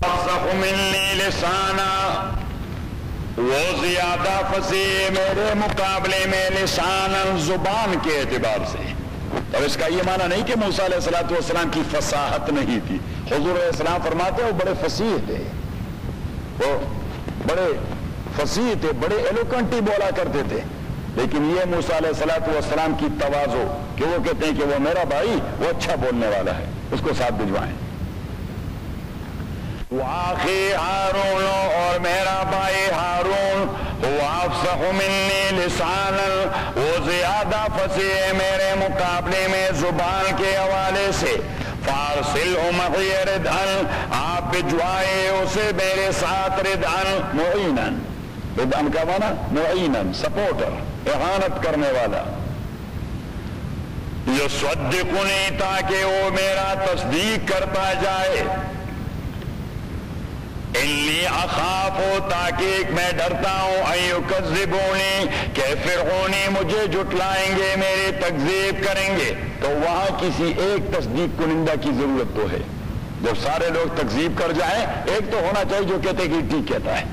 افصح منی لسانا، وہ زیادہ فصیح میرے مقابلے میں لسانا، زبان کے اعتبار سے. اب اس کا یہ معنی نہیں کہ موسیٰ علیہ السلام کی فصاحت نہیں تھی. حضور علیہ السلام فرماتے ہیں وہ بڑے فصیح تھے، وہ بڑے فصیح تھے، بڑے ایلوکنٹ ہی بولا کرتے تھے. لیکن یہ موسیٰ علیہ السلام کی تواضع کہ وہ کہتے ہیں کہ وہ میرا بھائی وہ اچھا بولنے والا ہے، اس کو ساتھ بھجوائیں. وآخی ہارون، اور میرا بھائی ہارون، ہوا افصح منی لسانا، وہ زیادہ فصیح ہے میرے مقابلے میں زبان کے حوالے سے. فارسلہ معی ردءً، آپ بھجوائے اسے میرے ساتھ ردءً معینا. ردءً کا معنی معینا، سپورٹر، اعانت کرنے والا. یصدقنی، تاکہ وہ میرا تصدیق کرتا جائے. انی اخاف، تاکہ میں ڈرتا ہوں، ان یکذبونی، کہ فرعونی مجھے جھٹلائیں گے، میری تکذیب کریں گے. تو وہاں کسی ایک تصدیق کنندہ کی ضرورت تو ہے. جب سارے لوگ تکذیب کر جائیں ایک تو ہونا چاہیے جو کہتے کہ ٹھیک کہتا ہے.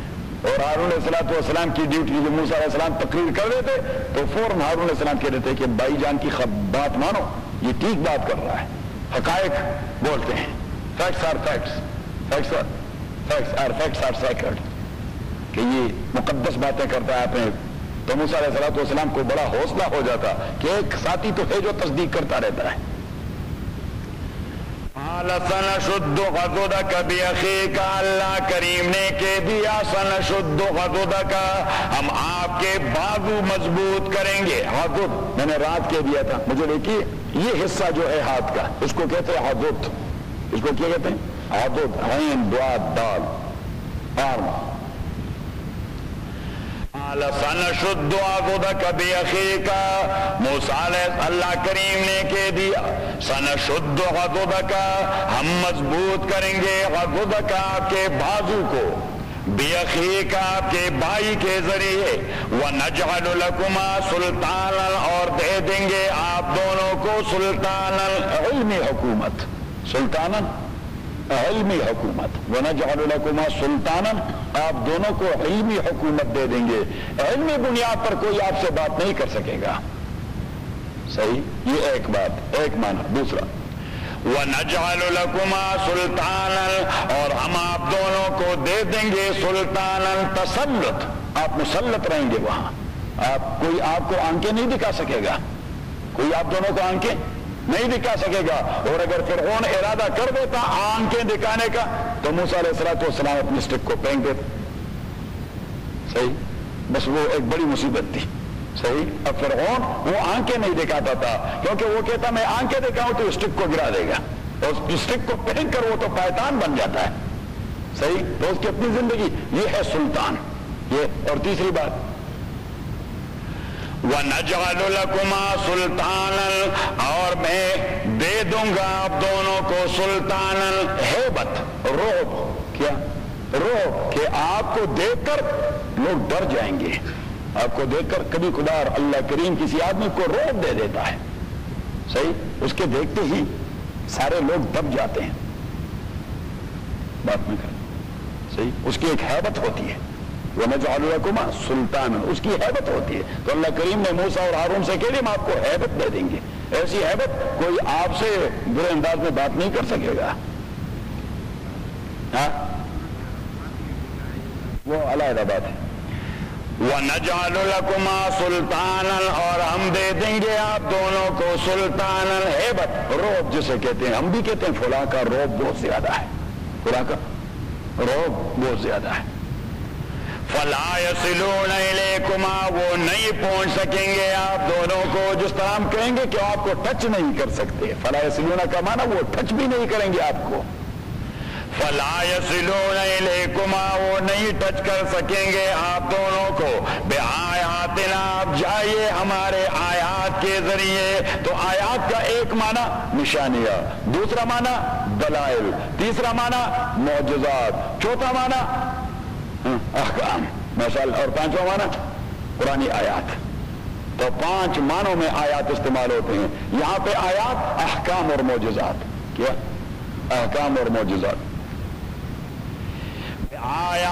اور ہارون علیہ السلام کی ڈیوٹی جب موسیٰ علیہ السلام تقریر کر دیتے تو فوراً ہارون علیہ السلام کہہ دیتے کہ بھائی جان کی بات مانو، یہ ٹھیک بات کر رہا ہے. حقائق بولتے ہیں، facts are facts, facts are sacred, کہ یہ مقدس باتیں کرتا ہے اپنے. تو موسیٰ علیہ السلام کو بڑا حوصلہ ہو جاتا کہ ایک ساتھی تو ہے جو تصدیق کرتا رہتا ہے. سنشد غضدک بأخیک، اللہ کریم نے کہہ دیا سنشد غضدک، ہم آپ کے بازو مضبوط کریں گے. غضد میں نے رات کہہ دیا تھا، مجھے دیکھیے یہ حصہ جو ہے ہاتھ کا اس کو کہتے ہیں غضد. اس کو کیا کہتے ہیں؟ غضد، عین ضاد دال، آرم. سنشد غضدک بأخیک، موسیٰ علیہ اللہ کریم نے کہہ دیا سنشد غضدک، ہم مضبوط کریں گے غضدک، آپ کے بازو کو، بأخیک، آپ کے بھائی کے ذریعے، ونجعل لکما سلطانا، اور دے دیں گے آپ دونوں کو سلطانا، علمی حکومت. سلطانا علمی حکومت، وَنَجْعَلُ لَكُمَا سُلْطَانًا، آپ دونوں کو علمی حکومت دے دیں گے. علمی بنیاد پر کوئی آپ سے بات نہیں کر سکے گا. صحیح، یہ ایک بات، ایک معنی. دوسرا وَنَجْعَلُ لَكُمَا سُلْطَانًا، اور ہم آپ دونوں کو دے دیں گے سلطانًا، تسلط، آپ مسلط رہیں گے وہاں. کوئی آپ کو آنکھیں نہیں دکھا سکے گا، کوئی آپ دونوں کو آنکھیں نہیں دکھا سکے گا. اور اگر فرعون ارادہ کر دیتا آنکھیں دکھانے کا تو موسیٰ علیہ السلام اپنی اسٹک کو پھینک دیتے. صحیح، بس وہ ایک بڑی مصیبت تھی. صحیح، اب فرعون وہ آنکھیں نہیں دکھاتا تھا کیونکہ وہ کہتا میں آنکھیں دکھاؤں تو اسٹک کو گرا دے گا، اور اسٹک کو پھینک کر وہ تو پائتان بن جاتا ہے. صحیح، تو اس کی اپنی زندگی، یہ ہے سلطان. یہ اور تیسری بات وَنَجْعَلُ لَكُمَا سُلْطَانًا، اور میں دے دوں گا آپ دونوں کو سلطانًا، ہیبت، رعب. کیا رعب؟ کہ آپ کو دیکھ کر لوگ ڈر جائیں گے. آپ کو دیکھ کر کبھی خدا اللہ کریم کسی آدمی کو رعب دے دیتا ہے. صحیح، اس کے دیکھتے ہی سارے لوگ دب جاتے ہیں. بات میں کر، صحیح، اس کی ایک ہیبت ہوتی ہے. وَنَجْعَلُ لَكُمَا سُلْطَانًا، اس کی ہیبت ہوتی ہے. تو اللہ کریم نے موسیٰ اور ہارون سے کہہ دیا ہم آپ کو ہیبت دے دیں گے. ایسی ہیبت کوئی آپ سے برے انداز میں بات نہیں کر سکے گا. ہاں، وہ علیحدہ بات ہے. وَنَجْعَلُ لَكُمَا سُلْطَانًا، اور ہم دے دیں گے آپ دونوں کو سلطانًا، ہیبت، رعب جسے کہتے ہیں. ہم بھی کہتے ہیں فلاں کا رعب بہت زیادہ ہے، فلاں کا رعب بہت زیادہ ہے. فَلَا يَصِلُونَ إِلَيْكُمَا، وہ نہیں پہنچ سکیں گے آپ دونوں کو. جس طرح ہم کہیں گے کہ آپ کو ٹچ نہیں کر سکتے، فَلَا يَصِلُونَ کا معنی وہ ٹچ بھی نہیں کریں گے آپ کو. فَلَا يَصِلُونَ إِلَيْكُمَا، وہ نہیں ٹچ کر سکیں گے آپ دونوں کو. بِآيَاتِنَا، آپ جائیے ہمارے آیات کے ذریعے. تو آیات کا ایک معنی نشانیاں، دوسرا معنی دلائل، تیسرا معنی معجزات، چوتھا معنی احکام، مثال، اور پانچواں معنی قرآنی آیات. تو 5 معنوں میں آیات استعمال ہوتے ہیں. یہاں پہ آیات احکام اور معجزات. کیا؟ احکام اور معجزات.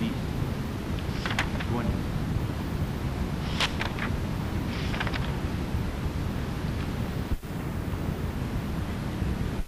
20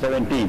17।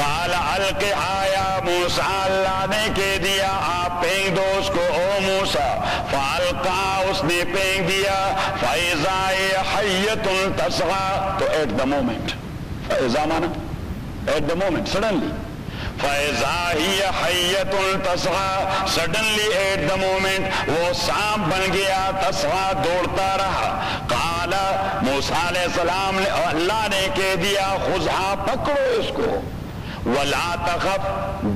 قال القها یا موسیٰ، اللہ نے کہہ دیا آپ پھینک دو اس کو او موسیٰ، فالقا اس نے پھینک دیا، فاذا ہی حیۃ تسعی، تو ایٹ دا مومنٹ، فاذا مانا ایٹ دا مومنٹ، سڈنلی، فاذا ہی حیۃ تسعی، سڈنلی ایٹ دا مومنٹ وہ سانپ بن گیا، تسعی دوڑتا رہا، قال موسیٰ علیہ السلام نے، اللہ نے کہہ دیا خذھا، پکڑو اس کو، ولا تخف،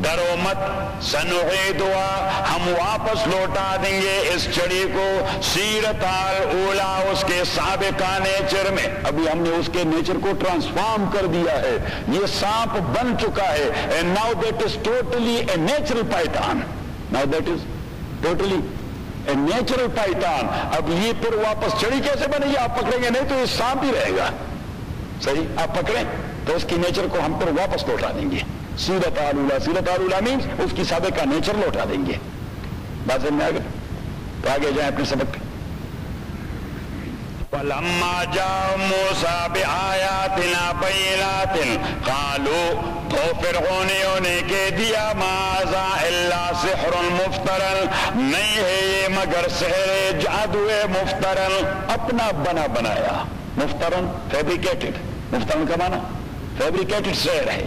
ڈرو مت، سنعیدها، ہم واپس لوٹا دیں گے اس چڑی کو، سیرت الاولی، اس کے سابقہ نیچر میں، ابھی ہم نے اس کے نیچر کو ٹرانسفارم کر دیا ہے، یہ سانپ بن چکا ہے، and now that is totally a natural python، now that is totally a natural python، اب یہ پھر واپس چڑی کیسے بنے گی؟ آپ پکڑیں گے نہیں تو یہ سانپ ہی رہے گا، صحیح، آپ پکڑیں تو اس کی نیچر کو ہم پھر واپس لوٹا دیں گے، سیرت الاولی، سیرت الاولی مینس اس کی سابقہ نیچر لوٹا دیں گے، بات سمجھ میں آ گئی؟ تو آگے جائیں اپنے سبق پہ۔ فَلَمَّا جَاءَ مُوسَىٰ بِآيَاتِنَا بَيِّنَاتٍ قَالُوا، تو فرعونیوں نے کہہ دیا مَا هَٰذَا إِلَّا سِحْرٌ مُفْتَرًا، نہیں ہے یہ مگر سحر جادو مفترن، اپنا بنا بنایا، مفترن فیبریکیٹڈ، مفترن کا معنی فیبریکیٹڈ سحر ہے،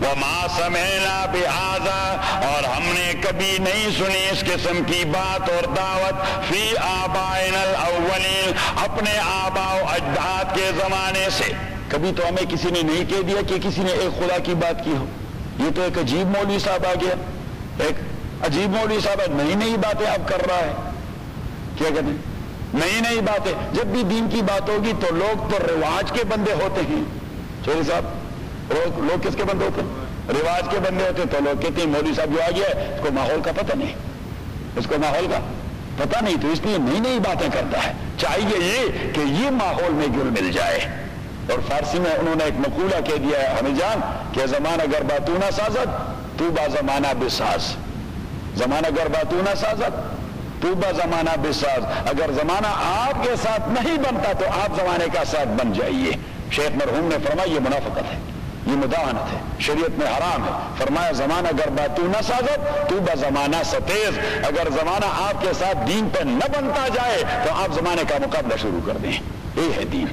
وَمَا سَمِعْنَا بِهَٰذَا، اور ہم نے کبھی نہیں سنی اس قسم کی بات اور دعوت، فِي آبَائِنَا الْأَوَّلِينَ، اپنے آباء و اجداد کے زمانے سے، کبھی تو ہمیں کسی نے نہیں کہہ دیا کہ کسی نے ایک خدا کی بات کی ہو، یہ تو ایک عجیب مولوی صاحب آ گیا، ایک عجیب مولوی صاحب نئی نئی باتیں اب کر رہا ہے، کیا کہتے ہیں نئی نئی باتیں، جب بھی دین کی بات ہوگی تو لوگ تو رواج کے بندے ہوتے ہیں، چودھری صاحب لوگ کس کے بندے ہوتے ہیں؟ رواج کے بندے ہوتے ہیں، تو لوگ کہتے ہیں مولوی صاحب جو آ گیا ہے اس کو ماحول کا پتہ نہیں، اس کو ماحول کا پتہ نہیں، تو اس لیے نئی نئی باتیں کرتا ہے، چاہیے یہ کہ یہ ماحول میں گل مل جائے۔ اور فارسی میں انہوں نے ایک مقولہ کہہ دیا ہے ہمیں جان کہ زمانہ گر باتونہ سازت تو با زمانہ بساز، زمانہ گر باتونہ سازت تو با زمانہ بساز، اگر زمانہ آپ کے ساتھ نہیں بنتا تو آپ زمانے کا ساتھ بن جائیے۔ شیخ مرحوم نے فرمایا یہ منافقت ہے، یہ مداہنت ہے، شریعت میں حرام ہے، فرمایا زمانہ گر باتونہ سازت تو با زمانہ ستیز، اگر زمانہ آپ کے ساتھ دین پہ نہ بنتا جائے تو آپ زمانے کا مقابلہ شروع کر دیں، یہ ہے دین۔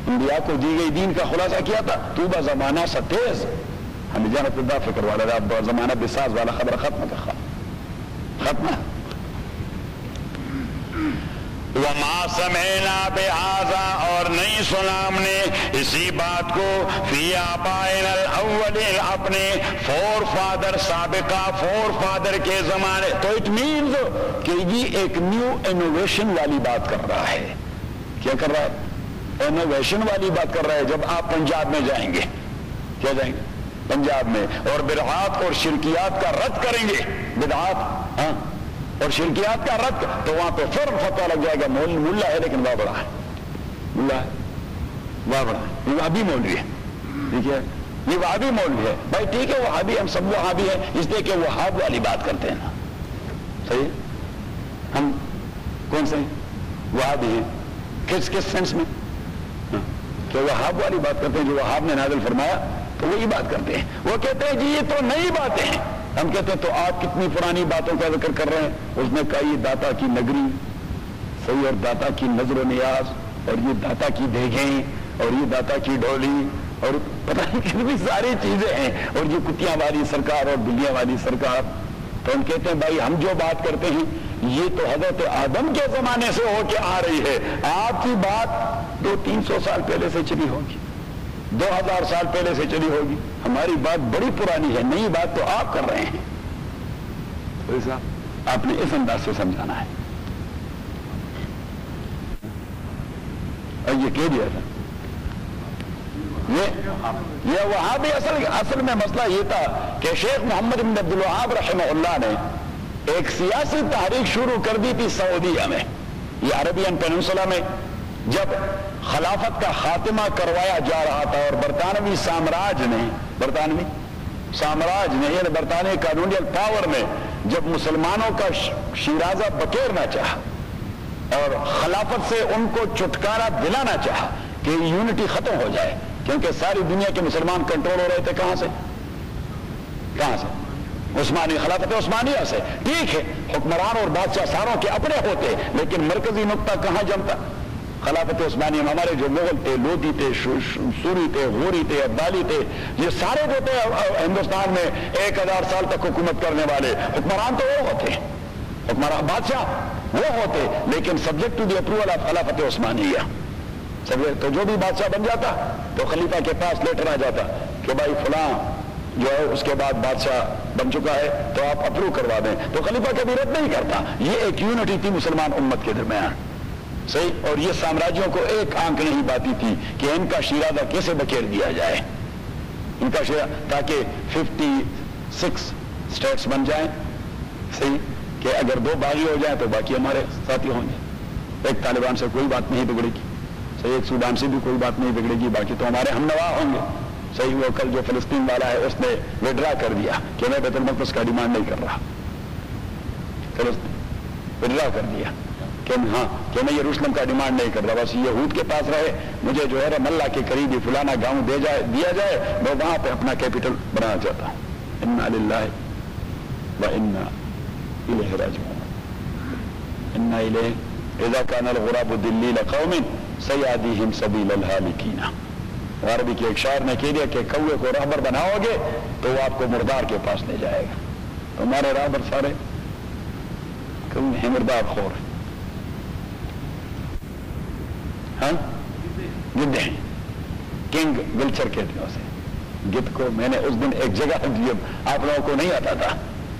انبیاء کو دی گئی دین کا خلاصہ کیا تھا؟ تو با زمانہ ستیز، ہمیں جانت اللہ فکر والا آپ زمانہ بساز والا خبر ختم کا ختم۔ وَمَا سَمِعْنَا بِهَٰذَا، اور نہیں سنا ہم نے اسی بات کو، فِي آبَائِنَا الْأَوَّلِينَ، اپنے فور فادر سابقہ فور فادر کے زمانے، تو اٹ مینز کہ یہ ایک نیو انوویشن والی بات کر رہا ہے۔ کیا کر رہا ہے؟ انوویشن والی بات کر رہا ہے۔ جب آپ پنجاب میں جائیں گے، کیا جائیں گے؟ پنجاب میں، اور بدعات اور شرکیات کا رد کریں گے، بدعات ہاں اور شرکیات کا رد، تو وہاں پہ فوراً فتویٰ لگ جائے گا ملا ہے لیکن واہ بڑا ہے، ملا ہے واہ بڑا ہے، یہ وہابی مولوی ہے، ٹھیک ہے، یہ وہابی مولوی ہے، بھائی ٹھیک ہے وہابی، ہم سب وہابی ہیں، اس لیے کہ وہاب والی بات کرتے ہیں نا، صحیح، ہم کون سے وہابی ہیں؟ کس کس سینس میں؟ کہ وہاب والی بات کرتے ہیں، جو وہاب نے نازل فرمایا تو وہی بات کرتے ہیں۔ وہ کہتے ہیں جی یہ تو نئی باتیں ہیں، ہم کہتے ہیں تو آپ کتنی پرانی باتوں کا ذکر کر رہے ہیں؟ اس نے کہا یہ داتا کی نگری، صحیح، اور داتا کی نظر و نیاز، اور یہ داتا کی دیگیں، اور یہ داتا کی ڈولی، اور پتہ نہیں کتنی ساری چیزیں ہیں، اور یہ کتیاں والی سرکار اور بلیاں والی سرکار۔ تو ہم کہتے ہیں بھائی ہم جو بات کرتے ہیں یہ تو حضرت آدم کے زمانے سے ہو کے آ رہی ہے، آپ کی بات 200-300 سال پہلے سے چلی ہوگی، 2000 سال پہلے سے چلی ہوگی، ہماری بات بڑی پرانی ہے، نئی بات تو آپ کر رہے ہیں۔ ایسا آپ نے اس انداز سے سمجھانا ہے، اور یہ کہہ دیا تھا یہ وہاں بھی اصل میں مسئلہ یہ تھا کہ شیخ محمد بن عبد الوہاب رحمہ اللہ نے ایک سیاسی تحریک شروع کر دی تھی سعودیہ میں، یہ عربین پیننسولا میں، جب خلافت کا خاتمہ کروایا جا رہا تھا، اور برطانوی سامراج نے یعنی برطانوی کالونیل پاور نے جب مسلمانوں کا شیرازہ بکیرنا چاہا اور خلافت سے ان کو چھٹکارا دلانا چاہا کہ یونٹی ختم ہو جائے، کیونکہ ساری دنیا کے مسلمان کنٹرول ہو رہے تھے کہاں سے؟ کہاں سے؟ عثمانی خلافت عثمانیہ سے. ٹھیک ہے حکمران اور بادشاہ ساروں کے اپنے ہوتے لیکن مرکزی نقطہ کہاں جمتا؟ خلافت عثمانیہ میں. ہمارے جو مغل تھے، لودھی تھے، سوری تھے، غوری تھے، عبدالی تھے، یہ سارے جو تھے ہندوستان میں 1000 سال تک حکومت کرنے والے حکمران تو وہ ہوتے، حکمران بادشاہ وہ ہوتے لیکن subject to the approval of خلافت عثمانیہ. تو جو بھی بادشاہ بن جاتا تو خلیفہ کے پاس لیٹر آ جاتا کہ بھائی فلاں جو ہے اس کے بعد بادشاہ بن چکا ہے تو آپ اپروو کروا دیں. تو خلیفہ کبھی رد نہیں کرتا. یہ ایک یونٹی تھی مسلمان امت کے درمیان. صحیح. اور یہ سامراجیوں کو ایک آنکھ نہیں باتی تھی کہ ان کا شیرازہ کیسے بکیر دیا جائے، ان کا تاکہ 56 اسٹیٹس بن جائیں. صحیح کہ اگر 2 باغی ہو جائیں تو باقی ہمارے ساتھی ہوں گے. ایک طالبان سے کوئی بات نہیں بگڑے گی، صحیح. ایک سودان سے بھی کوئی بات نہیں بگڑے گی، باقی تو ہمارے ہم نوا ہوں گے. صحیح. وہ کل جو فلسطین والا ہے اس نے وڈرا کر دیا کہ میں بیت المقدس کا ڈیمانڈ نہیں کر رہا. وڈرا کر دیا کہ ہاں کہ میں یروشلم کا ڈیمانڈ نہیں کر رہا، بس یہود کے پاس رہے، مجھے جو ہے رم اللہ کے قریب ہی فلانا گاؤں دیا جائے، میں وہاں پہ اپنا کیپٹل بنانا چاہتا ہوں. انا للہ و انا الیہ راجعون. انا الیہ اذا کان الغراب دلی لقوم سیادیہم سبیل الہالکین. عربی کے ایک شاعر نے کہہ دیا کہ کوے کو راہبر بناؤ گے تو وہ آپ کو مردار کے پاس لے جائے گا. تو ہمارے راہبر سارے کوے ہیں، مردار خور ہیں. ہاں گدے ہیں. کنگ ولچر کہتے ہیں اسے. گد کو میں نے اس دن ایک جگہ آپ لوگوں کو نہیں آتا تھا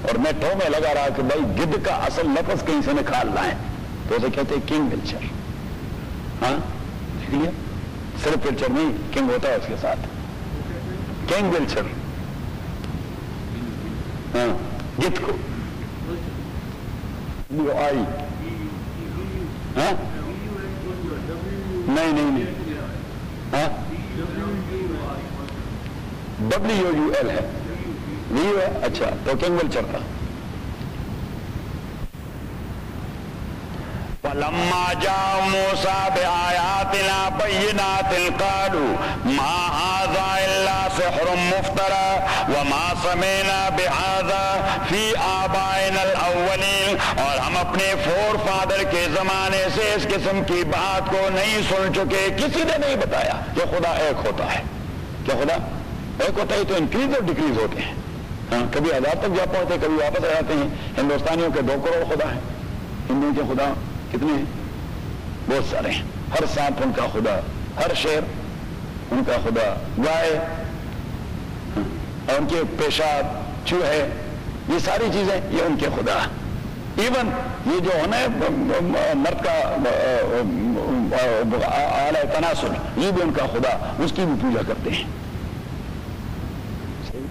اور میں ٹو میں لگا رہا کہ بھائی گد کا اصل لفظ کہیں سے نکال لائیں تو اسے کہتے ہیں کنگ ولچر. ہاں دیکھ لیا، صرف ولچر نہیں کنگ ہوتا ہے اس کے ساتھ. King vulture. ہاں گد کو آئی. ہاں نہیں ہاں WUL ہے، ویو ہے. اچھا تو کنگ ولچر تھا. فلما جاء موسى بآياتنا بينات قالوا ما هذا إلا سحر مفترى وما سمعنا بهذا في آبائنا الأولين. اور ہم اپنے فور فادر کے زمانے سے اس قسم کی بات کو نہیں سن چکے، کسی نے نہیں بتایا کہ خدا ایک ہوتا ہے. کیا خدا ایک ہوتا ہے تو انکریز اور ڈکریز ہوتے ہیں. ہاں کبھی 1000 تک جا پہنچتے کبھی واپس آ جاتے ہیں. ہندوستانیوں کے 2 کروڑ خدا ہیں، ہندوؤں کے خدا کتنے ہیں؟ بہت سارے ہیں. ہر سانپ ان کا خدا، ہر شیر ان کا خدا، گائے اور ان کے پیشاب، چوہے، یہ ساری چیزیں یہ ان کے خدا. ایون یہ جو ہے نا مرد کا اعلی تناسل، یہ بھی ان کا خدا، اس کی بھی پوجا کرتے ہیں.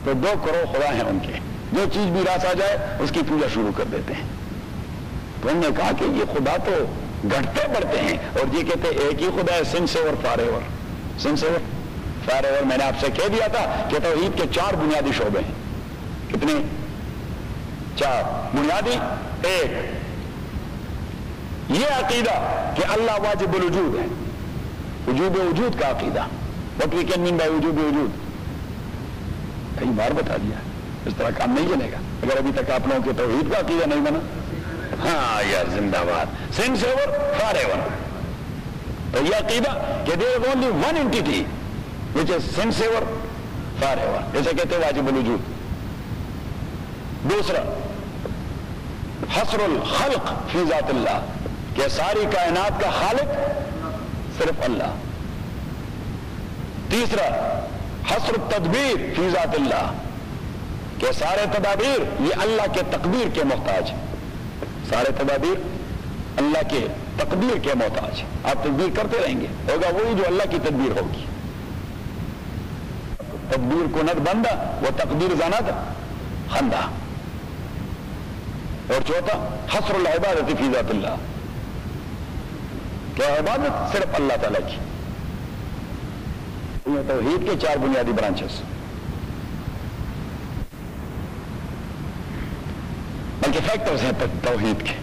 تو 2 کروڑ خدا ہیں ان کے. جو چیز بھی راس آ جائے اس کی پوجا شروع کر دیتے ہیں. تو انہوں نے کہا کہ یہ خدا تو گھٹتے بڑھتے ہیں اور یہ کہتے ہیں ایک ہی خدا ہے، سن سے اور فار ایور. سن سے اور فار ایور. میں نے آپ سے کہہ دیا تھا کہ توحید کے 4 بنیادی شعبے ہیں. کتنے؟ 4 بنیادی. ایک یہ عقیدہ کہ اللہ واجب الوجود ہے، وجوب وجود کا عقیدہ. What we can mean by وجوب وجود کئی بار بتا دیا. اس طرح کام نہیں چلے گا اگر ابھی تک آپ لوگوں کے توحید کا عقیدہ نہیں بنا. ہاں یار زندہ باد. سن سے اور فار ایور. تو یہ عقیدہ کہ there is only one entity which is sin saver forever، جیسے کہتے ہیں واجب الوجود. دوسرا حصر الخلق فی ذات اللہ، کہ ساری کائنات کا خالق صرف اللہ. تیسرا حصر التدبیر فی ذات اللہ، کہ سارے تدابیر یہ اللہ کے تقدیر کے محتاج. سارے تدابیر اللہ کے تقدیر کے محتاج. آپ تدبیر کرتے رہیں گے، ہوگا وہی جو اللہ کی تدبیر ہوگی. تدبیر کند بندہ وہ تقدیر زند خندہ. اور چوتھا حصر العبادت فی ذات اللہ، کہ عبادت صرف اللہ تعالیٰ کی. یہ توحید کے 4 بنیادی برانچز. بلکہ فیکٹرز ہیں توحید کے.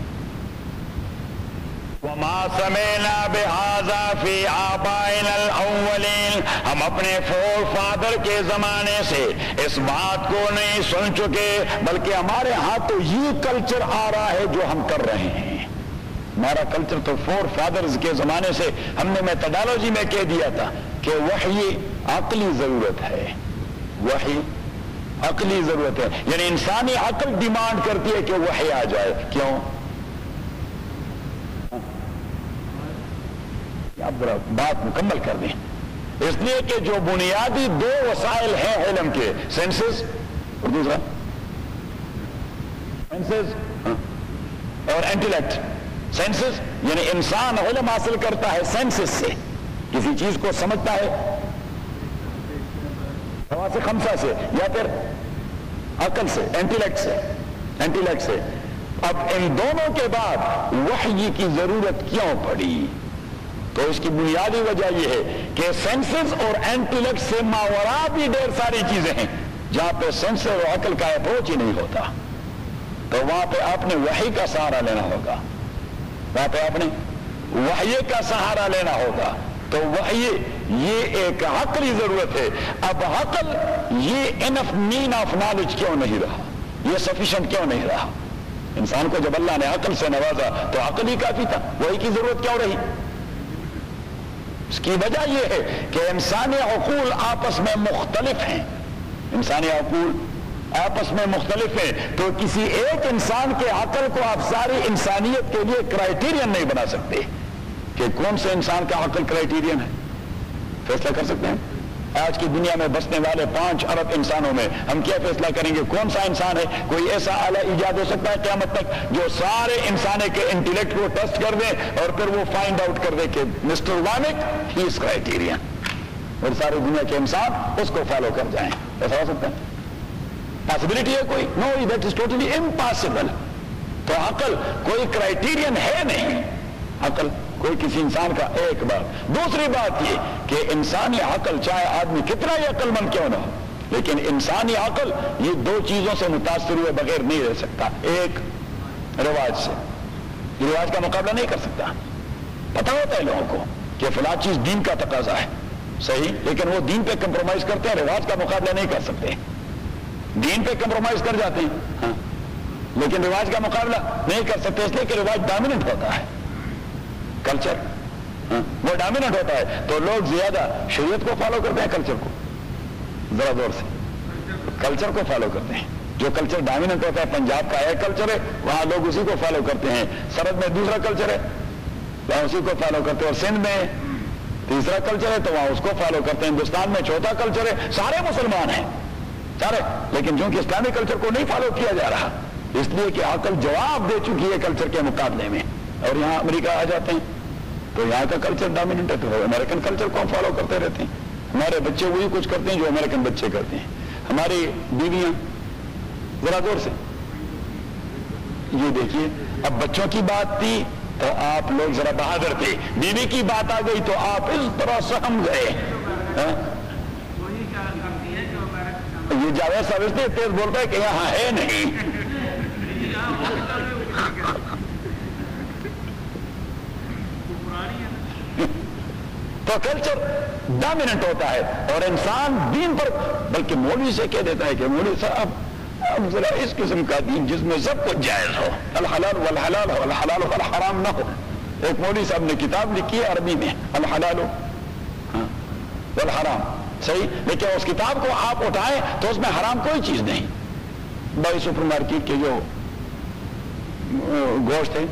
وما سمعنا بهذا في آبائنا الاولین، ہم اپنے فور فادر کے زمانے سے اس بات کو نہیں سن چکے، بلکہ ہمارے ہاں تو یہ کلچر آ رہا ہے جو ہم کر رہے ہیں۔ ہمارا کلچر تو فور فادرز کے زمانے سے، ہم نے میتھڈالوجی میں کہہ دیا تھا کہ وحی عقلی ضرورت ہے، وحی عقلی ضرورت ہے، یعنی انسانی عقل ڈیمانڈ کرتی ہے کہ وحی آ جائے۔ کیوں؟ اب ذرا بات مکمل کر دیں۔ اس لیے کہ جو بنیادی دو وسائل ہیں علم کے، سینسز اور دوسرا سینسز اور انٹیلیکٹ۔ سینسز یعنی انسان علم حاصل کرتا ہے سینسز سے، کسی چیز کو سمجھتا ہے حواس خمسہ سے یا پھر عقل سے، انٹیلیکٹ سے۔ اب ان دونوں کے بعد وحی کی ضرورت کیوں پڑی؟ تو اس کی بنیادی وجہ یہ ہے کہ سینسز اور انٹیلیکٹ سے ماورا بھی ڈھیر ساری چیزیں ہیں جہاں پہ سینسز اور عقل کا اپروچ ہی نہیں ہوتا، تو وہاں پہ آپ نے وحی کا سہارا لینا ہوگا، وہاں پہ آپ نے وحی کا سہارا لینا ہوگا۔ تو وحی یہ ایک عقلی ضرورت ہے۔ اب عقل یہ انف مین آف نالج کیوں نہیں رہا، یہ سفیشنٹ کیوں نہیں رہا؟ انسان کو جب اللہ نے عقل سے نوازا تو عقل ہی کافی تھا، وحی کی ضرورت کیوں رہی؟ اس کی وجہ یہ ہے کہ انسانی عقول آپس میں مختلف ہیں، انسانی عقول آپس میں مختلف ہیں، تو کسی ایک انسان کے عقل کو آپ ساری انسانیت کے لیے کرائیٹیرین نہیں بنا سکتے کہ کون سے انسان کا عقل کرائیٹیرین ہے۔ فیصلہ کر سکتے ہیں آج کی دنیا میں بسنے والے 5 ارب انسانوں میں ہم کیا فیصلہ کریں گے کون سا انسان ہے؟ کوئی ایسا آلہ ایجاد ہو سکتا ہے قیامت تک جو سارے انسانے کے انٹیلیکٹ کو ٹیسٹ کر دے اور پھر وہ فائنڈ آؤٹ کر دے کہ مسٹر وانک ہی از کرائیٹیرین، اور ساری دنیا کے انسان اس کو فالو کر جائیں؟ ایسا ہو سکتا ہے؟ پاسبلٹی ہے کوئی؟ نو، دیٹ از ٹوٹلی امپاسبل۔ تو عقل کوئی کرائیٹیرین ہے نہیں، عقل کوئی کسی انسان کا۔ ایک بات، دوسری بات یہ کہ انسانی عقل چاہے آدمی کتنا ہی عقل مند کیوں نہ ہو، لیکن انسانی عقل یہ 2 چیزوں سے متاثر ہوئے بغیر نہیں رہ سکتا۔ ایک رواج سے، رواج کا مقابلہ نہیں کر سکتا۔ پتہ ہوتا ہے لوگوں کو کہ فلاں چیز دین کا تقاضا ہے، صحیح، لیکن وہ دین پہ کمپرومائز کرتے ہیں، رواج کا مقابلہ نہیں کر سکتے۔ دین پہ کمپرومائز کر جاتے ہیں ہاں، لیکن رواج کا مقابلہ نہیں کر سکتے، اس لیے کہ رواج ڈومیننٹ ہوتا ہے، کلچر وہ ڈومیننٹ ہوتا ہے، تو لوگ زیادہ شریعت کو فالو کرتے ہیں کلچر کو، ذرا دور سے کلچر کو فالو کرتے ہیں۔ جو کلچر ڈومیننٹ ہوتا ہے، پنجاب کا ایک کلچر ہے، وہاں لوگ اسی کو فالو کرتے ہیں۔ سرحد میں دوسرا کلچر ہے، وہاں اسی کو فالو کرتے ہیں، اور سندھ میں تیسرا کلچر ہے تو وہاں اس کو فالو کرتے ہیں۔ ہندوستان میں چوتھا کلچر ہے، سارے مسلمان ہیں سارے، لیکن چونکہ اسلامی کلچر کو نہیں فالو کیا جا رہا، اس لیے کہ عقل جواب دے چکی ہے کلچر کے مقابلے میں، اور یہاں امریکہ آ جاتے ہیں تو یہاں کا کلچر ڈومیننٹ ہے، تو امریکن کلچر کو ہم فالو کرتے رہتے ہیں۔ ہمارے بچے وہی کچھ کرتے ہیں جو امریکن بچے کرتے ہیں، ہماری بیویاں، ذرا دور سے یہ دیکھیے، اب بچوں کی بات تھی تو آپ لوگ ذرا بہادر تھے، بیوی کی بات آ گئی تو آپ اس طرح سہم گئے۔ یہ جاوید صاحب اس لیے تیز بولتا ہے کہ یہاں ہے نہیں۔ تو کلچر ڈومیننٹ ہوتا ہے اور انسان دین پر، بلکہ مولوی سے کہہ دیتا ہے کہ مولوی صاحب اب ذرا اس قسم کا دین جس میں سب کچھ جائز ہو، الحلال والحلال ہو، الحلال والحرام نہ ہو۔ ایک مولوی صاحب نے کتاب لکھی ہے عربی میں، الحلال والحرام، صحیح، لیکن اس کتاب کو آپ اٹھائیں تو اس میں حرام کوئی چیز نہیں۔ بھائی سپر مارکیٹ کے جو گوشت ہے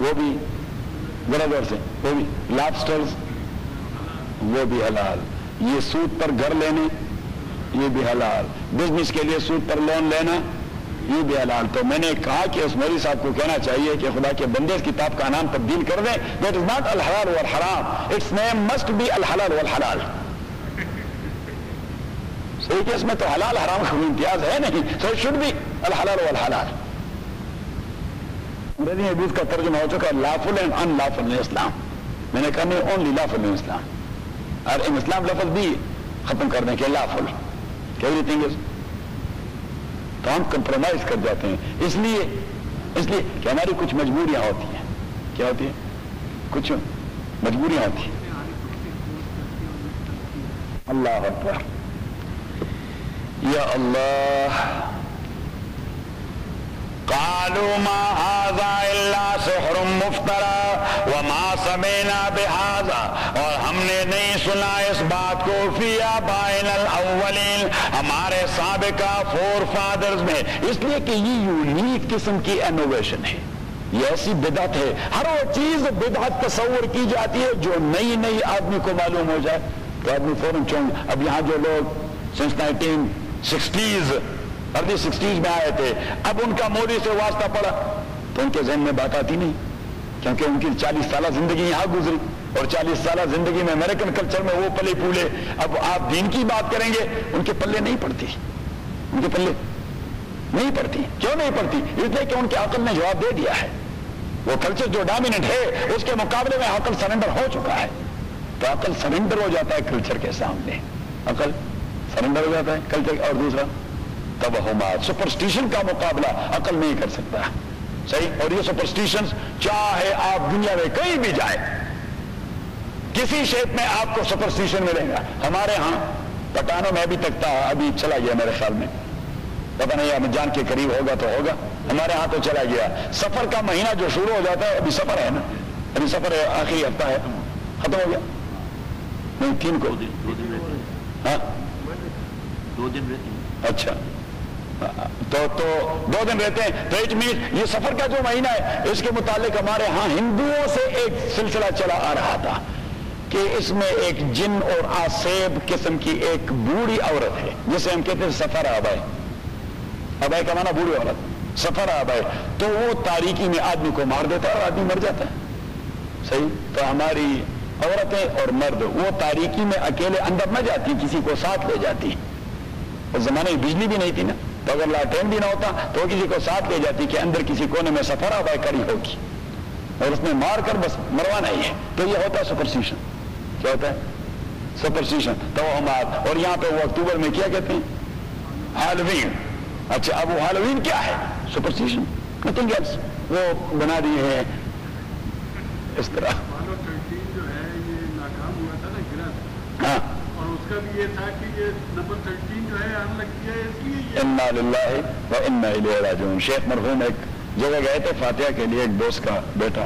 وہ بھی برابر سے، وہ بھی لابسٹرز وہ بھی حلال، یہ سود پر گھر لینے یہ بھی حلال، بزنس کے لیے سود پر لون لینا یہ بھی حلال۔ تو میں نے کہا کہ اس مولوی صاحب کو کہنا چاہیے کہ خدا کے بندے اس کتاب کا نام تبدیل کر دیں، دیٹ از ناٹ الحلال والحرام، اٹس نیم مسٹ بی الحلال والحلال۔ صحیح کہ اس میں تو حلال حرام کا کوئی امتیاز ہے نہیں، so it should be الحلال والحلال۔ انگریزی حدیث کا ترجمہ ہو چکا ہے lawful and unlawful in اسلام، میں نے کہا نہیں only lawful in اسلام، اور ان اسلام لفظ بھی ختم کر دیں کہ lawful کہ everything is، تو ہم کمپرومائز کر جاتے ہیں، اس لیے کہ ہماری کچھ مجبوریاں ہوتی ہیں، کیا ہوتی ہے؟ کچھ مجبوریاں ہوتی ہیں. اللہ اکبر یا اللہ. قالوا ما هذا الا سحر مفترى وما سمعنا بهذا, اور ہم نے نہیں سنا اس بات کو فی آبائنا الاولین, ہمارے سابقہ فور فادرز میں. اس لیے کہ یہ یونیک قسم کی انوویشن ہے, یہ ایسی بدعت ہے. ہر وہ چیز بدعت تصور کی جاتی ہے جو نئی نئی آدمی کو معلوم ہو جائے تو آدمی فوراً چونک. اب یہاں جو لوگ سنس 1960s ارلی 60s میں آئے تھے, اب ان کا مودی سے واسطہ پڑا تو ان کے ذہن میں بات آتی نہیں, کیونکہ ان کی 40 سالہ زندگی یہاں گزری اور 40 سالہ زندگی میں امریکن کلچر میں وہ پلے پھولے. اب آپ دین کی بات کریں گے ان کے پلے نہیں پڑتی, ان کے پلے نہیں پڑتی. کیوں نہیں پڑتی؟ اس لیے کہ ان کے عقل نے جواب دے دیا ہے. وہ کلچر جو ڈومیننٹ ہے اس کے مقابلے میں عقل سرنڈر ہو چکا ہے, تو عقل سرنڈر ہو جاتا ہے کلچر کے سامنے. عقل سرنڈر ہو جاتا ہے کلچر. اور دوسرا توہمات, سپرسٹیشن کا مقابلہ عقل نہیں کر سکتا. صحیح. اور یہ سپرسٹیشن چاہے آپ دنیا میں کہیں بھی جائیں, کسی شیپ میں آپ کو سپرسٹیشن ملے گا. ہمارے ہاں پٹانوں میں ابھی تک تھا, ابھی چلا گیا میرے خیال میں, پتہ نہیں ہمیں جان کے قریب ہوگا تو ہوگا. ہمارے ہاں تو چلا گیا. سفر کا مہینہ جو شروع ہو جاتا ہے, ابھی سفر ہے نا, ابھی سفر ہے, آخری ہفتہ ہے, ختم ہو گیا نہیں 3 کو. ہاں 2 دن رہتے ہیں. اچھا تو 2 دن رہتے ہیں. تو ایک مینٹ یہ سفر کا جو مہینہ ہے اس کے متعلق ہمارے ہاں ہندوؤں سے ایک سلسلہ چلا آ رہا تھا کہ اس میں ایک جن اور آسیب قسم کی ایک بوڑھی عورت ہے جسے ہم کہتے ہیں سفر آبائے. آبائے کا معنی بوڑھی عورت, سفر آبائے. تو وہ تاریکی میں آدمی کو مار دیتا ہے اور آدمی مر جاتا ہے. صحیح. تو ہماری عورتیں اور مرد وہ تاریکی میں اکیلے اندر نہ جاتی, کسی کو ساتھ لے جاتی. اس زمانے میں بجلی بھی نہیں تھی نا, تو اگر لاٹین بھی نہ ہوتا تو وہ کسی کو ساتھ لے جاتی کہ اندر کسی کونے میں سفر آبائی کری ہوگی اور اس میں مار کر بس مروانا ہی ہے. تو یہ ہوتا ہے سپرسٹیشن. کیا ہوتا ہے؟ سپرسٹیشن, توہمات. اور یہاں پہ وہ اکتوبر میں کیا کہتے ہیں؟ ہالوین. اچھا اب وہ ہالوین کیا ہے؟ Superstition, nothing else. وہ بنا دیے ہیں اس طرح. ہاں اور اس کا بھی یہ تھا کہ یہ نمبر 13 جو ہے ہم لگ گیا ہے, اس لیے انا للہ و انا الیہ راجعون. شیخ مرحوم ایک جگہ گئے تھے فاتحہ کے لیے, ایک دوست کا بیٹا,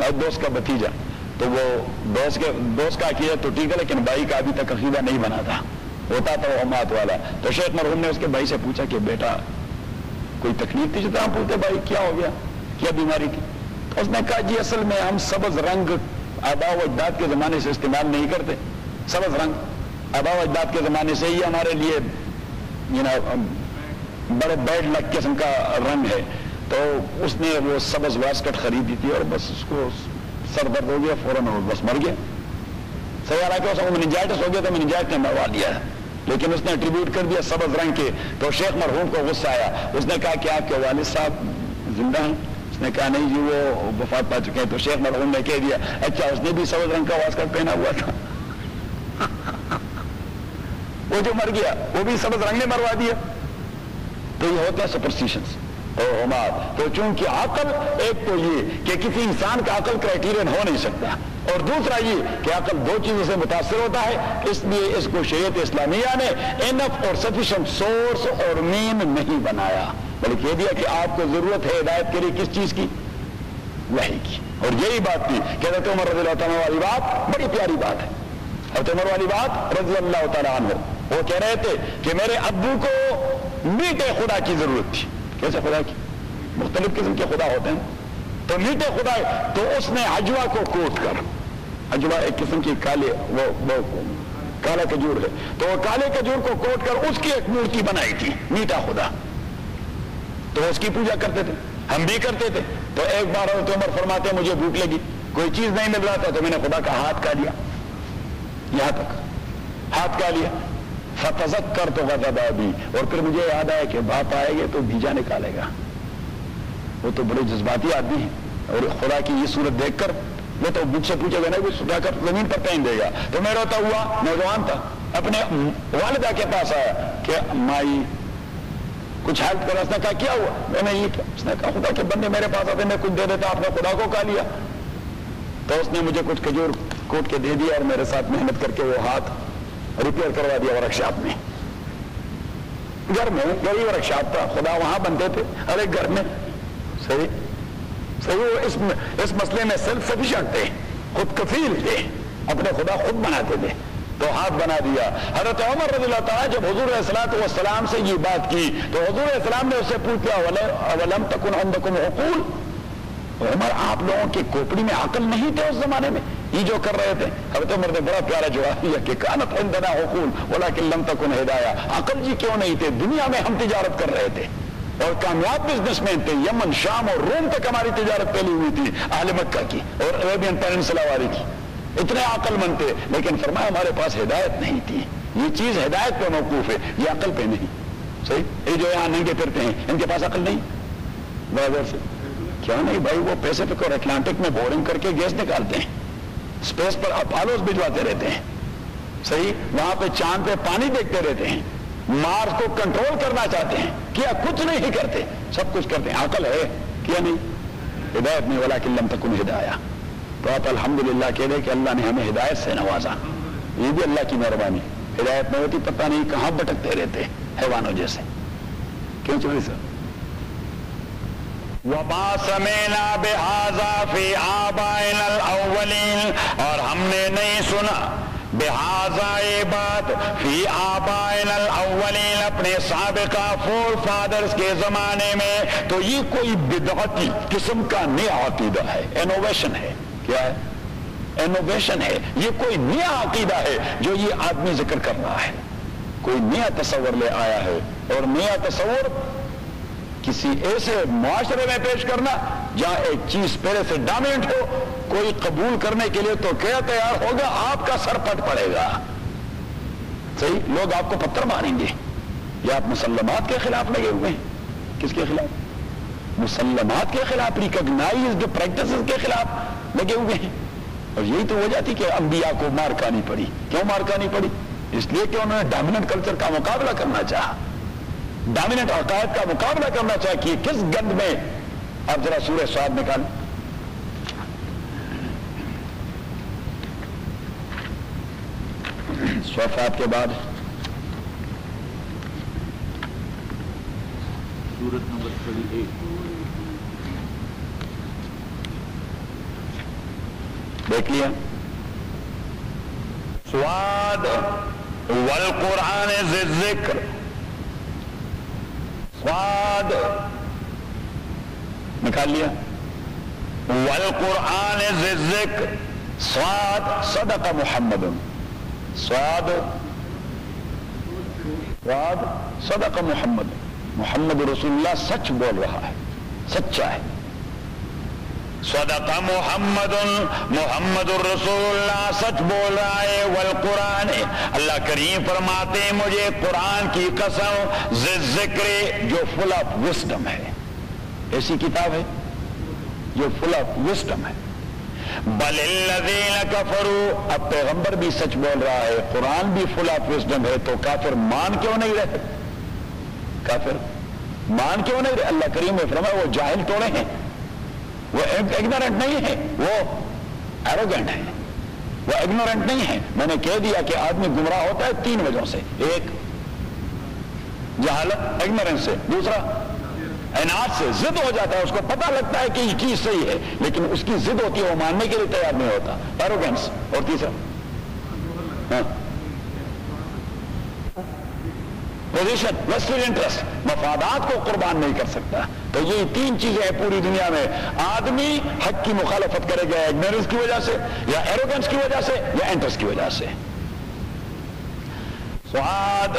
ایک دوست کا بھتیجا. تو وہ دوست کا عقیدہ تو ٹھیک ہے لیکن بھائی کا ابھی تک عقیدہ نہیں بنا تھا, ہوتا تھا وہ امات والا. تو شیخ مرحوم نے اس کے بھائی سے پوچھا کہ بیٹا کوئی تکلیف تھی؟ جتنا پوچھتے بھائی کیا ہو گیا, کیا بیماری تھی؟ تو اس نے کہا جی اصل میں ہم سبز رنگ آباء و اجداد کے زمانے سے استعمال نہیں کرتے. سبز رنگ آباء و اجداد کے زمانے سے یہ ہمارے لیے بڑے بیڈ لک قسم کا رنگ ہے. تو اس نے وہ سبز واسکٹ خریدی تھی اور بس اس کو سر درد ہو گیا, فوراً بس مر گیا. صحیح. حالانکہ اس کو مننجائٹس ہو گیا تو مننجائٹ نے مروا دیا ہے, لیکن اس نے ایٹریبیوٹ کر دیا سبز رنگ کے. تو شیخ مرحوم کو غصہ آیا. اس نے کہا کہ آپ کے والد صاحب زندہ ہیں؟ اس نے کہا نہیں جی وہ وفات پا چکے ہیں. تو شیخ مرحوم نے کہہ دیا اچھا اس نے بھی سبز رنگ کا واسکٹ پہنا ہوا تھا, وہ جو مر گیا وہ بھی سبز رنگ نے مروا دیا. تو یہ ہوتا ہے سپرسٹیشنز. تو چونکہ عقل ایک تو یہ کہ کسی انسان کا عقل کرائٹیرین ہو نہیں سکتا, اور دوسرا یہ کہ عقل 2 چیزوں سے متاثر ہوتا ہے. اس لیے اس کو شریعت اسلامیہ نے انف اور سفیشینٹ سورس اور مین نہیں بنایا, بلکہ یہ دیا کہ آپ کو ضرورت ہے ہدایت کے لیے کس چیز کی؟ وحی کی. اور یہی بات تھی کہ حضرت عمر رضی اللہ تعالیٰ والی بات بڑی پیاری بات ہے. حضرت عمر والی بات رضی اللہ تعالیٰ عنہ, وہ کہہ رہے تھے کہ میرے ابو کو میٹھے خدا کی ضرورت تھی. کیسے خدا کی؟ مختلف قسم کے خدا ہوتے ہیں, تو میٹھے خدا. تو اس نے عجوا کو کوٹ کر, عجوا ایک قسم کی کالے وہ کالا کھجور ہے, تو وہ کالے کھجور کو کوٹ کر اس کی ایک مورتی بنائی تھی, میٹھا خدا. تو اس کی پوجا کرتے تھے, ہم بھی کرتے تھے. تو ایک بار حضرت عمر فرماتے مجھے بھوک لگی, کوئی چیز نہیں مل رہا تھا, تو میں نے خدا کا ہاتھ کا لیا, یہاں تک ہاتھ کا لیا. فتذکر تو غضب ابی, اور پھر مجھے یاد آیا کہ باپ آئے گے تو بھیجا نکالے گا. وہ تو بڑے جذباتی آدمی ہیں, اور خدا کی یہ صورت دیکھ کر وہ تو مجھ سے پوچھے گا نا, کوئی سٹا کر زمین پر پہن دے گا. تو میں روتا ہوا نوجوان تھا, اپنے والدہ کے پاس آیا کہ مائی کچھ ہیلپ کرا. اس نے کہا کیا ہوا؟ میں نے یہ کیا. اس نے کہا خدا کے بندے میرے پاس آتے میں کچھ دے دیتا, آپ نے خدا کو کہا لیا. تو اس نے مجھے کچھ کھجور کوٹ کے دے دیا اور میرے ساتھ محنت کر کے وہ ہاتھ ریپیئر کروا دیا ورک شاپ میں. گھر میں غریب ورک شاپ تھا, خدا وہاں بنتے تھے ہر ایک گھر میں. صحیح صحیح. وہ اس مسئلے میں سیلف سفیشینٹ تھے, خود کفیل تھے, اپنے خدا خود بناتے تھے. تو ہاتھ بنا دیا. حضرت عمر رضی اللہ تعالیٰ جب حضور علیہ الصلوۃ والسلام سے یہ بات کی تو حضور علیہ السلام نے اسے پوچھا اولم تکن عندکم عقول, عمر آپ لوگوں کی کھوپڑی میں عقل نہیں تھے اس زمانے میں یہ جو کر رہے تھے؟ حضرت عمر نے بڑا پیارا جواب دیا کہ کانت عندنا عقول ولکن لم تکن ہدایہ. عقل جی کیوں نہیں تھے؟ دنیا میں ہم تجارت کر رہے تھے اور کامیاب بزنس مین تھے. یمن شام اور روم تک ہماری تجارت پھیلی ہوئی تھی, اہل مکہ کی اور عربین پیننسلا والی کی. اتنے عقل مند تھے, لیکن فرمایا ہمارے پاس ہدایت نہیں تھی. یہ چیز ہدایت پہ موقوف ہے, یہ عقل پہ نہیں. صحیح. یہ جو یہاں ننگے پھرتے ہیں ان کے پاس عقل نہیں؟ برابر سے کیا نہیں بھائی. وہ پیسفک اور اٹلانٹک میں بورنگ کر کے گیس نکالتے ہیں, اسپیس پر اپالوز بھجواتے رہتے ہیں. صحیح. وہاں پہ چاند پہ پانی دیکھتے رہتے ہیں, مارس کو کنٹرول کرنا چاہتے ہیں, کیا کچھ نہیں کرتے, سب کچھ کرتے ہیں. عقل ہے کیا نہیں؟ ہدایت نہیں. ولکن لم تکن ہدایہ. تو آپ الحمدللہ کہہ دیں کہ اللہ نے ہمیں ہدایت سے نوازا. یہ بھی اللہ کی مہربانی. ہدایت نہیں ہوتی پتہ نہیں کہاں بھٹکتے رہتے حیوانوں جیسے. کیوں چوری سر؟ وما سمعنا بہذا فی آبائنا الاولین, اور ہم نے نہیں سنا بہذا یہ بات فی آبائنا الاولین اپنے سابقہ فور فادرز کے زمانے میں. تو یہ کوئی بدعتی قسم کا نیا عقیدہ ہے, انوویشن ہے. کیا ہے؟ انوویشن ہے. یہ کوئی نیا عقیدہ ہے جو یہ آدمی ذکر کر رہا ہے. کوئی نیا تصور لے آیا ہے, اور نیا تصور کسی ایسے معاشرے میں پیش کرنا جہاں ایک چیز پہلے سے ڈومیننٹ ہو. کوئی قبول کرنے کے لیے تو کیا تیار ہوگا؟ آپ کا سر پٹ پڑے گا. صحیح. لوگ آپ کو پتھر ماریں گے. یا آپ مسلمات کے خلاف لگے ہوئے ہیں. کس کے خلاف؟ مسلمات کے خلاف, ریکگنائزڈ پریکٹسز کے خلاف لگے ہوئے ہیں. اور یہی تو وجہ تھی کہ انبیاء کو مار کھانی پڑی. کیوں مار کھانی پڑی؟ اس لیے کہ انہوں نے ڈومیننٹ کلچر کا مقابلہ کرنا چاہا, ڈومیننٹ عقائد کا مقابلہ کرنا چاہا. کہ کس گند میں آپ ذرا سورہ صاد نکالیں. صفات کے بعد سورت نمبر 38 دیکھ لیا. سواد والقرآن ذی الذکر. سواد نکال لیا. والقرآن ذی الذکر. سواد صدق محمد. سواد صدق محمد. محمد رسول اللہ سچ بول رہا ہے, سچا ہے. صدق محمد, محمد الرسول اللہ سچ بول رہا ہے. والقرآن, اللہ کریم فرماتے ہیں مجھے قرآن کی قسم, ذی الذکر جو فل آف وسڈم ہے. ایسی کتاب ہے جو فل آف وسڈم ہے. بل الذین کفروا, اب پیغمبر بھی سچ بول رہا ہے, قرآن بھی فل آف وسڈم ہے. تو کافر مان کیوں نہیں رہے؟ کافر مان کیوں نہیں رہے؟ اللہ کریم نے فرمایا وہ جاہل توڑے ہیں, وہ اگنورنٹ نہیں ہے, وہ ایروگنٹ ہے. وہ اگنورنٹ نہیں ہے. میں نے کہہ دیا کہ آدمی گمراہ ہوتا ہے 3 وجہوں سے. ایک جہالت, اگنورنس سے. دوسرا عناد سے, ضد ہو جاتا ہے, اس کو پتہ لگتا ہے کہ یہ چیز صحیح ہے لیکن اس کی ضد ہوتی ہے, وہ ماننے کے لیے تیار نہیں ہوتا. ایروگنس. اور تیسرا پوزیشن, ویسٹڈ انٹرسٹ, مفادات کو قربان نہیں کر سکتا. تو یہ 3 چیزیں ہیں پوری دنیا میں. آدمی حق کی مخالفت کرے گا اگنورنس کی وجہ سے, یا ایروگنس کی وجہ سے, یا انٹرسٹ کی وجہ سے. سواد,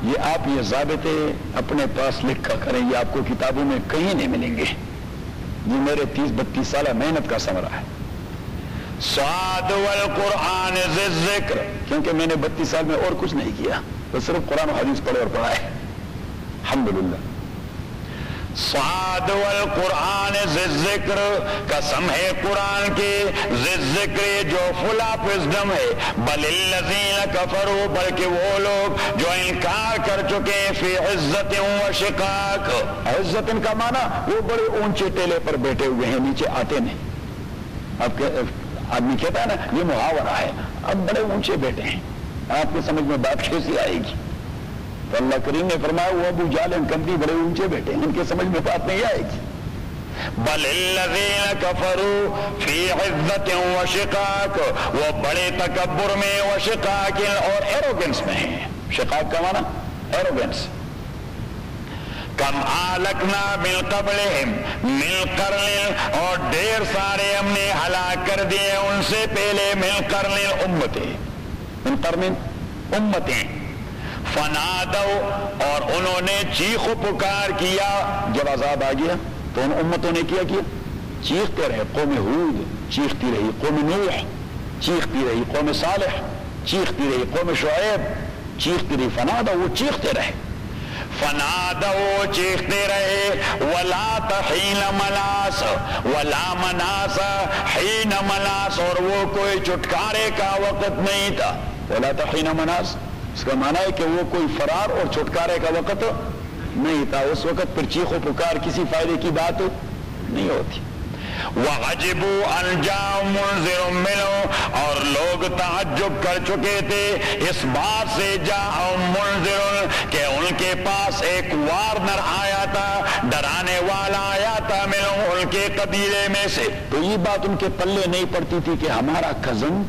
یہ آپ یہ ضابطے اپنے پاس لکھا کریں, یہ آپ کو کتابوں میں کہیں نہیں ملیں گے. یہ میرے 30-32 سالہ محنت کا ثمرہ ہے. سواد والقرآن ذی الذکر, کیونکہ میں نے 32 سال میں اور کچھ نہیں کیا, تو صرف قرآن و حدیث پڑھے اور پڑھائے. الحمدللہ. صاد والقرآن ذی الذکر، قسم ہے قرآن کی ذی الذکر جو فل آف وزڈم ہے، بل الذین کفروا بلکہ وہ لوگ جو انکار کر چکے فی عزت و شقاق۔ عزت کا معنی وہ بڑے اونچے ٹیلے پر بیٹھے ہوئے ہیں، نیچے آتے نہیں۔ اب آدمی کہتا ہے نا یہ محاورہ ہے، اب بڑے اونچے بیٹھے ہیں، آپ کی سمجھ میں بات کیسی آئے گی؟ تو اللہ کریم نے فرمایا وہ ابو جہل کندی بڑے اونچے بیٹھے ہیں، ان کے سمجھ میں بات نہیں آئے گی۔ بل الذین کفروا فی عزت و شقاق، وہ بڑے تکبر میں و شقاق اور ایروگنس میں ہیں۔ شقاق کا معنی ایروگنس۔ کم آلکنا من قبلہم من قرن، اور ڈھیر سارے ہم نے ہلاک کر دیے ان سے پہلے، من قرن امتیں، من قرن امتیں، فنادو اور انہوں نے چیخ و پکار کیا، جب عذاب آ گیا تو ان امتوں نے کیا چیختے رہے۔ قوم ہود چیختی رہی، قوم نوح چیختی رہی، قوم صالح چیختی رہی، قوم شعیب چیختی رہی، فنادو وہ چیختے رہے، فنادو چیختے رہے، ولا تحین مناس، ولا مناس حین مناس، اور وہ کوئی چھٹکارے کا وقت نہیں تھا۔ ولا تحین مناس اس کا معنی ہے کہ وہ کوئی فرار اور چھٹکارے کا وقت نہیں تھا، اس وقت پھر چیخ و پکار کسی فائدے کی بات نہیں ہوتی۔ وَعَجِبُوا أَنْ جَاءَهُم مُنذِرٌ مِّنْهُمْ، اور لوگ تعجب کر چکے تھے اس بات سے، جاءہم منذر کہ ان کے پاس ایک وارنر آیا تھا، ڈرانے والا آیا تھا، منہم ان کے قبیلے میں سے۔ تو یہ بات ان کے پلے نہیں پڑتی تھی کہ ہمارا کزن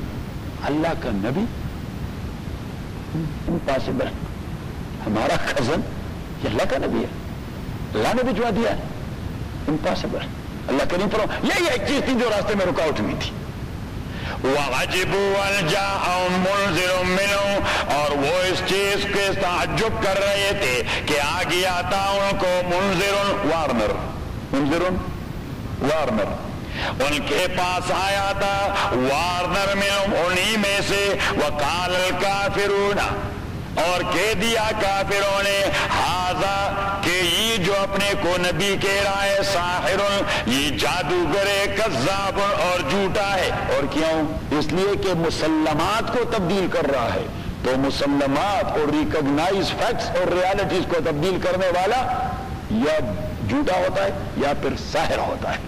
اللہ کا نبی، امپاسبل، ہمارا کزن یہ اللہ کا نبی ہے، اللہ نے بھجوا دیا ہے، امپاسبل۔ اللہ کریم فرماتا یہی ایک چیز تھی جو راستے میں رکاوٹ ہوئی تھی۔ وَعَجِبُوا أَنْ جَاءَهُم مُنذِرٌ مِّنْهُمْ، اور وہ اس چیز کے تعجب کر رہے تھے کہ آ گیا تھا ان کو منذر وارنر، منذر وارنر، ان کے پاس آیا تھا وارنر منہم انہی میں سے، وَقَالَ الْكَافِرُونَ، اور کہہ دیا کافروں نے، ہاذا کہ یہ جو اپنے کو نبی کہہ رہا ہے، ساحر، یہ جادوگر ہے، کذاب اور جھوٹا ہے۔ اور کیوں؟ اس لیے کہ مسلمات کو تبدیل کر رہا ہے، تو مسلمات اور ریکگنائز فیکٹس اور ریالٹیز کو تبدیل کرنے والا یا جھوٹا ہوتا ہے یا پھر ساحر ہوتا ہے۔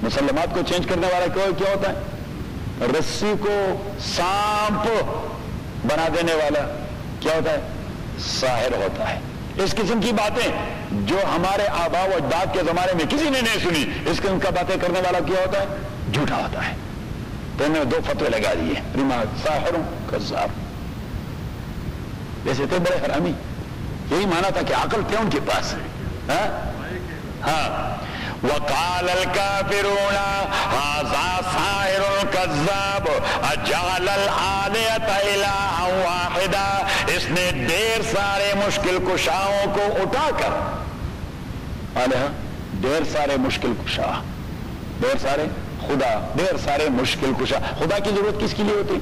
مسلمات کو چینج کرنے والا کیا ہوتا ہے؟ رسی کو سانپ بنا دینے والا کیا ہوتا ہے؟ ساحر ہوتا ہے۔ اس قسم کی باتیں جو ہمارے آباء و اجداد کے زمانے میں کسی نے نہیں سنی، اس قسم کا باتیں کرنے والا کیا ہوتا ہے؟ جھوٹا ہوتا ہے۔ تو انہوں نے دو فتوے لگا دیے، ساحر کذاب، جیسے تھے بڑے حرامی، یہی مانا تھا کہ عقل تھے ان کے پاس۔ ہاں، وَقَالَ الْكَافِرُونَ هَذَا سَاحِرٌ كَذَّابٌ أَجَعَلَ الْآلِهَةَ إِلَٰهًا وَاحِدًا، اس نے ڈھیر سارے مشکل کشاؤں کو اٹھا کر، آلہہ ڈھیر سارے مشکل کشا، ڈھیر سارے خدا، ڈھیر سارے مشکل کشا۔ خدا کی ضرورت کس کے لیے ہوتی؟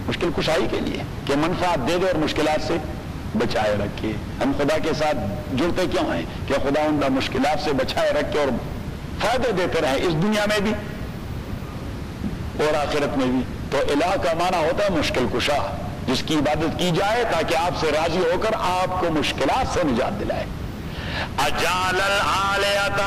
مشکل کشائی کے لیے، کہ منفعت دے دے اور مشکلات سے بچائے رکھے۔ ہم خدا کے ساتھ جڑتے کیوں ہیں؟ کہ خدا ان کا مشکلات سے بچائے رکھے اور فائدے دیتے رہے، اس دنیا میں بھی اور آخرت میں بھی۔ تو الہ کا معنی ہوتا ہے مشکل کشا، جس کی عبادت کی جائے تاکہ آپ سے راضی ہو کر آپ کو مشکلات سے نجات دلائے۔ اجعل الآلہۃ،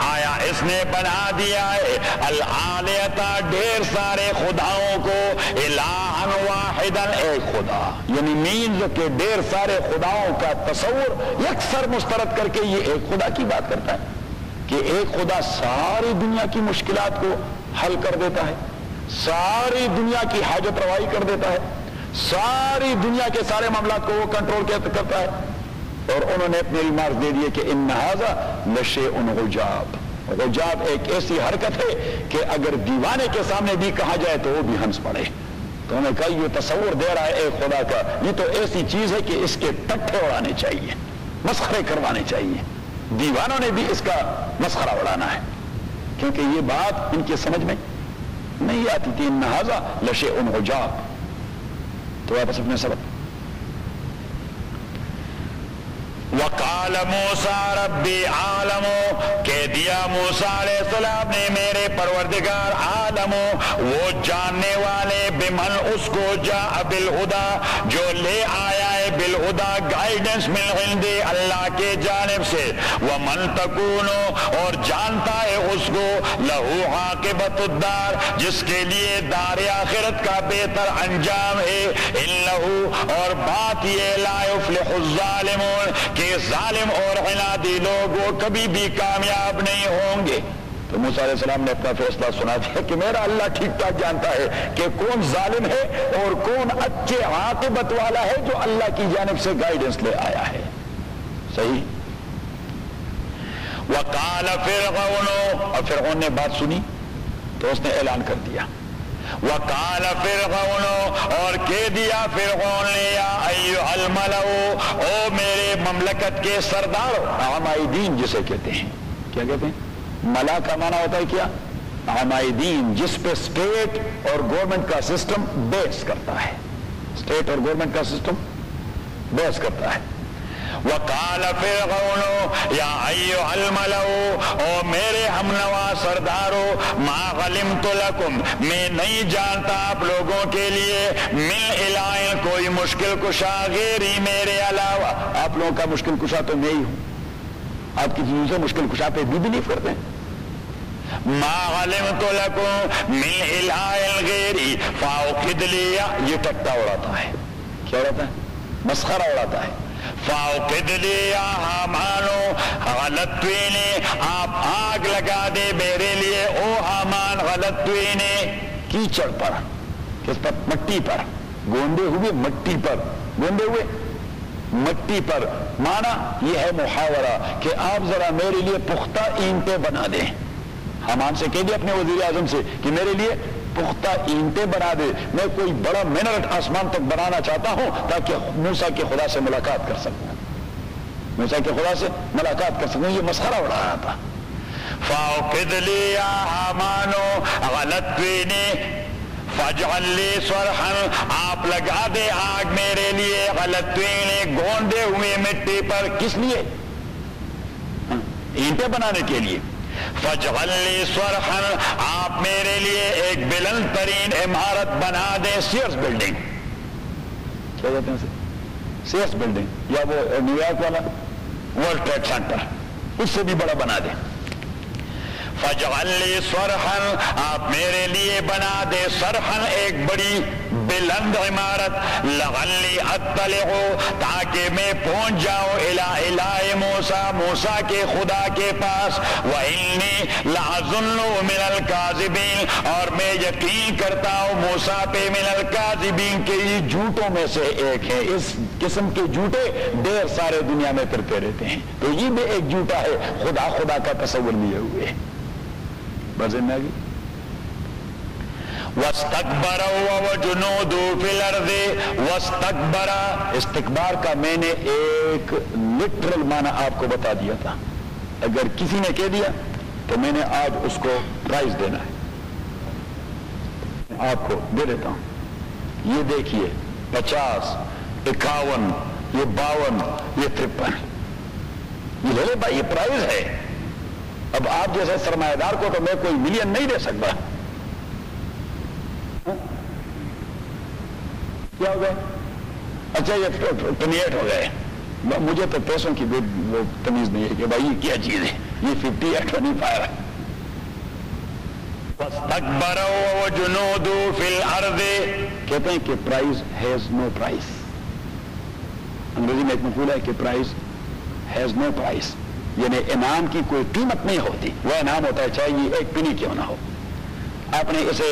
آیا اس نے بنا دیا ہے الآلہۃ ڈھیر سارے خداؤں کو، الہا واحدا ایک خدا، یعنی مینز کہ ڈھیر سارے خداؤں کا تصور یکسر مسترد کر کے یہ ایک خدا کی بات کرتا ہے کہ ایک خدا ساری دنیا کی مشکلات کو حل کر دیتا ہے، ساری دنیا کی حاجت روائی کر دیتا ہے، ساری دنیا کے سارے معاملات کو وہ کنٹرول کرتا ہے۔ اور انہوں نے اپنے ریمارک دے دیے کہ ان ھذا لشیء عجاب، عجاب ایک ایسی حرکت ہے کہ اگر دیوانے کے سامنے بھی کہا جائے تو وہ بھی ہنس پڑے۔ تو انہوں نے کہا یہ تصور دے رہا ہے ایک خدا کا، یہ تو ایسی چیز ہے کہ اس کے ٹٹھے اڑانے چاہیے، مسخرے کروانے چاہیے، دیوانوں نے بھی اس کا مسخرہ اڑانا ہے، کیونکہ یہ بات ان کی سمجھ میں نہیں آتی تھی۔ ان ھذا لشیء عجاب۔ تو واپس اپنے سبق وقال موسیٰ ربی عالم، کہہ دیا موسیٰ علیہ السلام نے میرے پروردگار عالم، وہ جاننے والے، بمن اس کو جاء بالہدی جو لے آیا ہے، بالہدی گائیڈنس من عند اللہ کے جانب سے، ومن تکون اور جانتا ہے اس کو، لہو عاقبۃ الدار جس کے لیے دار آخرت کا بہتر انجام ہے، انہ اور بات یہ لا یفلح الظالمون کہ ظالم اور عنادی لوگ وہ کبھی بھی کامیاب نہیں ہوں گے۔ تو موسیٰ علیہ السلام نے اپنا فیصلہ سنا دیا کہ میرا اللہ ٹھیک ٹھاک جانتا ہے کہ کون ظالم ہے اور کون اچھے عاقبت والا ہے جو اللہ کی جانب سے گائیڈنس لے آیا ہے۔ صحیح۔ وقال فرعون، اور فرعون نے بات سنی تو اس نے اعلان کر دیا، وقال فرعون اور کہہ دیا فرعون نے، یا ایھا الملأ او میرے مملکت کے سردارو، عمائدین جسے کہتے ہیں، کیا کہتے ہیں؟ ملا کا معنی ہوتا ہے کیا؟ عمائدین، جس پہ اسٹیٹ اور گورنمنٹ کا سسٹم بیس کرتا ہے، اسٹیٹ اور گورنمنٹ کا سسٹم بیس کرتا ہے۔ وقال فرعون یا ایھا الملأ او میرے ہم نوا سردارو، ما علمت لکم میں نہیں جانتا آپ لوگوں کے لیے، من الہ کوئی مشکل کشا غیری میرے علاوہ، آپ لوگوں کا مشکل کشا تو میں ہی ہوں، آپ کی چیزوں سے مشکل کشا پہ بھی نہیں کرتے ہیں۔ ما علمت لکم من الہ غیری فاوقد لی، یہ ٹکتا اڑاتا ہے، کیا اڑاتا ہے؟ مسخرہ اڑاتا ہے۔ فاوقد لی یا حامانو، غلطوینے آپ آگ لگا دے میرے لیے او حامان، غلطوینے کیچڑ پر، کس پر؟ مٹی پر، گوندے ہوئے مٹی پر، گوندے ہوئے مٹی پر، مانا یہ ہے محاورہ کہ آپ ذرا میرے لیے پختہ اینٹیں بنا دیں۔ حامان سے کہہ دیا اپنے وزیر اعظم سے کہ میرے لیے پختہ اینٹیں بنا دے، میں کوئی بڑا مینرٹ آسمان تک بنانا چاہتا ہوں تاکہ موسیٰ کے خدا سے ملاقات کر سکوں، موسیٰ کے خدا سے ملاقات کر سکوں۔ یہ مسخرہ اڑا رہا تھا۔ فاوقد لی یا حامانو غلطوینے فاجعل لی صرحا آپ لگا دے آگ میرے لیے، غلطوینے گوندے ہوئے مٹی پر، کس لیے؟ اینٹیں بنانے کے لیے۔ فاجعل لی صرحا آپ میرے لیے ایک بلند ترین عمارت بنا دیں، سیئرس بلڈنگ، کیا کہتے ہیں سیئرس بلڈنگ، یا وہ نیو یارک والا ورلڈ ٹریڈ سینٹر، اس سے بھی بڑا بنا دیں۔ فاجعل لی صرحا آپ میرے لیے بنا دے، صرحا ایک بڑی بلند عمارت، لعلی اطلع تاکہ میں پہنچ جاؤں الی الہ موسیٰ، موسیٰ کے خدا کے پاس، وانی لأظنہ من الکاذبین اور میں یقین کرتا ہوں موسیٰ پہ من الکاذبین کہ یہ جھوٹوں میں سے ایک ہے۔ اس قسم کے جھوٹے ڈیر سارے دنیا میں پھرتے رہتے ہیں، تو یہ بھی ایک جھوٹا ہے، خدا کا تصور لیے ہوئے۔ بزن میں آگئی وَاسْتَكْبَرَ وَجُنُودُ فِي الْأَرْضِ وَاسْتَكْبَرَ استکبار کا میں نے ایک لٹرل معنی آپ کو بتا دیا تھا، اگر کسی نے کہہ دیا تو میں نے آج اس کو پرائز دینا ہے، آپ کو دے دیتا ہوں۔ یہ دیکھیے 50، 51، یہ 52، یہ 53، یہ لے لے بھائی، یہ پرائز ہے۔ اب آپ جیسے سرمایہ دار کو تو میں کوئی ملین نہیں دے سکتا، کیا ہو گئے؟ اچھا یہ 28 ہو گئے، مجھے تو پیسوں کی وہ تمیز نہیں ہے کہ بھائی یہ کیا چیز ہے، یہ 58 25 ہے۔ وَاسْتَكْبَرَ وَجُنُودُ فِي الْأَرْضِ کہتے ہیں کہ پرائز ہیز نو پرائز، انگریزی میں ایک مقولہ ہے کہ پرائز ہیز نو پرائز، یعنی انعام کی کوئی قیمت نہیں ہوتی، وہ انعام ہوتا ہے چاہے یہ ایک پنی کیوں نہ ہو۔ آپ نے اسے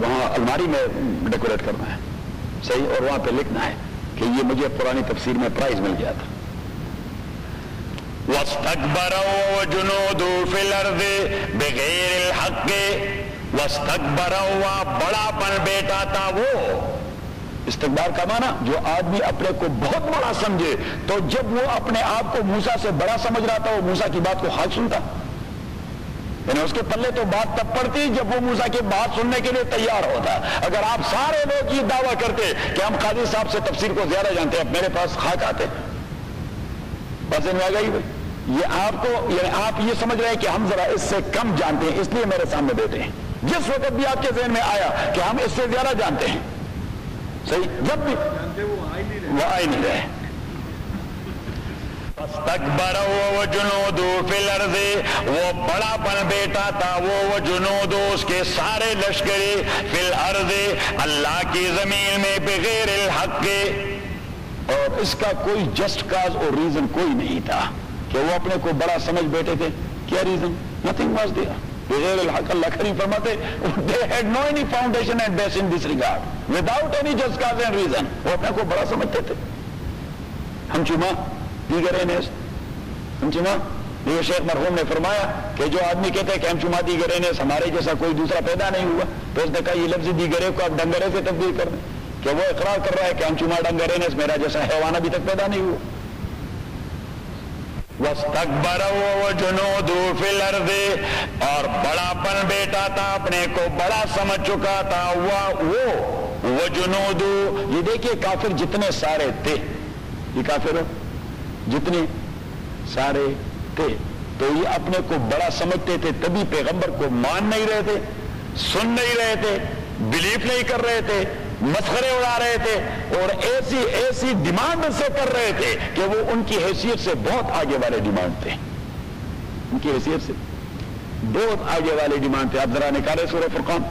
وہاں الماری میں ڈیکوریٹ کرنا ہے، صحیح، اور وہاں پہ لکھنا ہے کہ یہ مجھے پرانی تفسیر میں پرائز مل گیا تھا۔ وَاسْتَكْبَرَ وَجُنُودُ فِي الْأَرْضِ بِغَيْرِ الْحَقِّ وَاسْتَكْبَرَ بڑا پن بیٹا تھا وہ۔ استکبار کا معنی جو آدمی اپنے کو بہت بڑا سمجھے، تو جب وہ اپنے آپ کو موسیٰ سے بڑا سمجھ رہا تھا وہ موسیٰ کی بات کو حال سنتا، یعنی اس کے پلے تو بات تب پڑتی جب وہ موسیٰ کی بات سننے کے لیے تیار ہوتا۔ اگر آپ سارے لوگ یہ دعویٰ کرتے کہ ہم قاضی صاحب سے تفسیر کو زیادہ جانتے ہیں، اب میرے پاس خاک آتے بس میں آ گئی بھائی. یہ آپ کو یعنی آپ یہ سمجھ رہے ہیں کہ ہم ذرا اس سے کم جانتے ہیں اس لیے میرے سامنے بیٹھے ہیں. جس وقت بھی آپ کے ذہن میں آیا کہ ہم اس سے زیادہ جانتے ہیں, صحیح, جب بھی وہ آ ہی نہیں رہے. استکبر وہ جنود فی الارض, وہ بڑا پن بیٹا تھا وہ جنود اس کے سارے لشکری فی الارض اللہ کی زمین میں بغیر الحق, اور اس کا کوئی جسٹ کاز اور ریزن کوئی نہیں تھا کہ وہ اپنے کو بڑا سمجھ بیٹھے تھے. کیا ریزن؟ Nothing was there. بغیر الحق, اللہ کریم فرماتے they had no any foundation and base in this regard, without any just cause and reason. وہ اپنے کو بڑا سمجھتے تھے. ہم چما دیگر انیس, ہم چما یہ شیخ مرحوم نے فرمایا کہ جو آدمی کہتے ہیں کہ ہم چما دیگر انیس, ہمارے جیسا کوئی دوسرا پیدا نہیں ہوا, تو اس نے کہا یہ لفظ دیگرے کو آپ ڈنگرے سے تبدیل کر دیں, کہ وہ اقرار کر رہا ہے کہ ہم چما ڈنگرے انیس, میرا جیسا حیوان ابھی تک پیدا نہیں ہوا. واستکبر وہ جنود فی الارض, اور بڑا پن بیٹا تھا اپنے کو بڑا سمجھ چکا تھا وہ جنود. یہ دیکھیے کافر جتنے سارے تھے, یہ کافر جتنے سارے تھے, تو یہ اپنے کو بڑا سمجھتے تھے, تبھی پیغمبر کو مان نہیں رہے تھے, سن نہیں رہے تھے, بلیف نہیں کر رہے تھے, مسخرے اڑا رہے تھے, اور ایسی ڈیمانڈ سے کر رہے تھے کہ وہ ان کی حیثیت سے بہت آگے والے ڈیمانڈ تھے. ان کی حیثیت سے بہت آگے والے ڈیمانڈ تھے. آپ ذرا نکالے سورہ فرقان,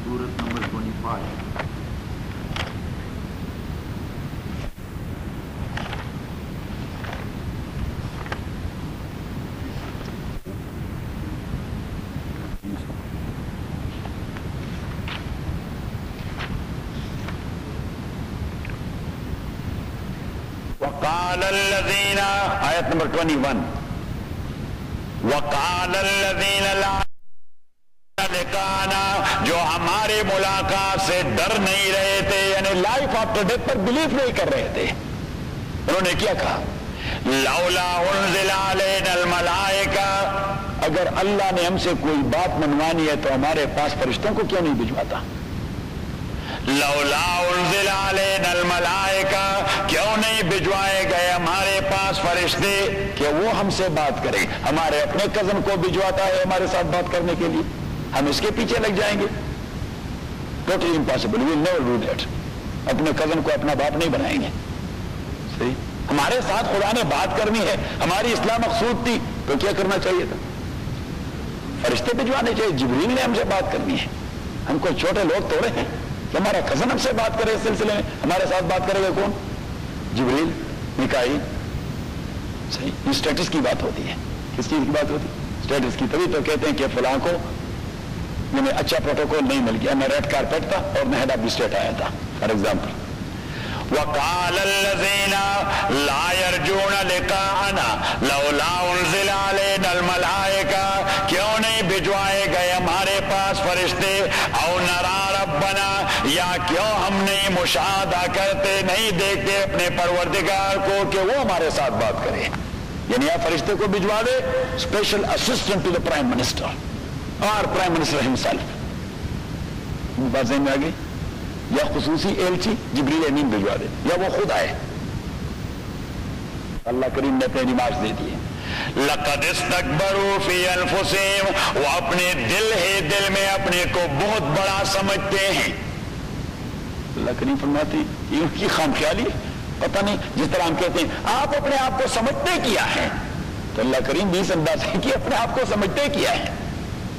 سورت نمبر 25. وقال الذين, آیت نمبر 21, وقال الذين لا لقانا, جو ہمارے ملاقات سے ڈر نہیں رہے تھے, یعنی لائف آفٹر ڈیتھ پر بلیف نہیں کر رہے تھے, انہوں نے کیا کہا, لولا انزل علینا الملائکہ, اگر اللہ نے ہم سے کوئی بات منوانی ہے تو ہمارے پاس فرشتوں کو کیوں نہیں بھجواتا. لولا انزل علینا الملائکہ, کیوں نہیں بھجوائے گئے ہمارے پاس فرشتے کہ وہ ہم سے بات کریں. ہمارے اپنے کزن کو بھجواتا ہے ہمارے ساتھ بات کرنے کے لیے, ہم اس کے پیچھے لگ جائیں گے. Totally impossible, we will never do that. اپنے کزن کو اپنا باپ نہیں بنائیں گے. صحیح, ہمارے ساتھ خدا نے بات کرنی ہے, ہماری اصلاح مقصود تھی, تو کیا کرنا چاہیے تھا, فرشتے بھجوانے چاہیے. جبریل نے ہم سے بات کرنی ہے, ہم کوئی چھوٹے لوگ تھوڑے ہیں کہ ہمارا کزن ہم سے بات کرے, اس سلسلے میں ہمارے ساتھ بات کرے گا کون, جبریل, میکائیل. صحیح, یہ اسٹیٹس کی بات ہوتی ہے. کس چیز کی بات ہوتی ہے, اسٹیٹس کی. تبھی تو کہتے ہیں کہ فلاں کو انہیں اچھا پروٹوکول نہیں مل گیا, نہ ریڈ کارپیٹ تھا اور نہ ہیڈ آف دی اسٹیٹ آیا تھا, فار ایگزامپل. وقال الذين لا يرجون لقاءنا لولا انزل علينا الملائکہ, کیوں نہیں بھجوائے گئے ہمارے پاس فرشتے, او نرا ربنا, یا کیوں ہم نہیں مشاہدہ کرتے, نہیں دیکھتے اپنے پروردگار کو کہ وہ ہمارے ساتھ بات کرے. یعنی آپ فرشتے کو بھجوا دے, special assistant to the prime minister اور پرائم منسٹر ہمسیلف. بات ذہن میں آ گئی, یا خصوصی ایلچی جبریل امین بھجوا دے, یا وہ خود آئے. اللہ کریم نے اپنی نماز دے دی ہے. لقد استکبروا فی انفسہم, وہ اپنے دل میں اپنے کو بہت بڑا سمجھتے ہیں. اللہ کریم فرماتے ہیں یہ ان کی خام خیالی ہے. پتہ نہیں, جس طرح ہم کہتے ہیں آپ اپنے آپ کو سمجھتے کیا ہے, تو اللہ کریم بھی اس انداز ہے کہ اپنے آپ کو سمجھتے کیا ہے.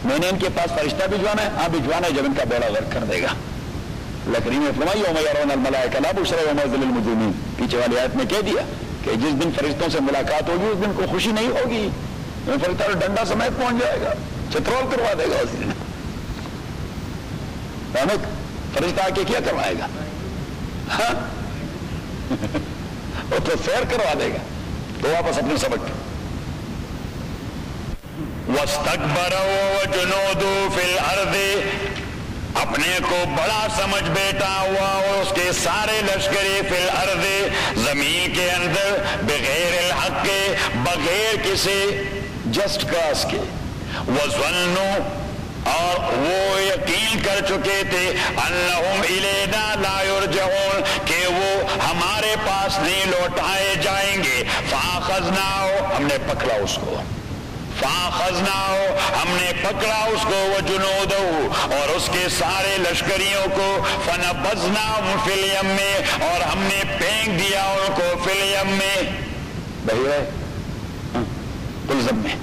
میں نے ان کے پاس فرشتہ بھجوانا ہے, ہاں بھجوانا ہے, جب ان کا بیڑا غرق کر دے گا. اللہ کریم نے فرمایا یوم یرون الملائکہ لا بشری یومئذ للمجرمین, پیچھے والی آیت میں کہہ دیا کہ جس دن فرشتوں سے ملاقات ہوگی اس دن کو خوشی نہیں ہوگی, فرشتہ ڈنڈا سمیت پہنچ جائے گا, چترول کروا دے گا اس دن. فرشتہ آ کے کیا کروائے گا, ہاں وہ تو سیر کروا دے گا, تو واپس اپنے سبق. واستکبروا وجنودوا فی الارض, اپنے کو بڑا سمجھ بیٹھا ہوا اور اس کے سارے لشکری فی الارض, زمین کے اندر, بغیر الحق, بغیر کسی جسٹ کاز کے, وظنوا, اور وہ یقین کر چکے تھے انہم الینا لا یرجعون کہ وہ ہمارے پاس نہیں لوٹائے جائیں گے. فاخذناہ ہم نے پکڑا اس کو, فاخذناہ ہم نے پکڑا اس کو, وجنودہ اور اس کے سارے لشکریوں کو, فنبذناہم فی الیم اور ہم نے پھینک دیا ان کو فی الیم میں, بہی ہے الزم میں,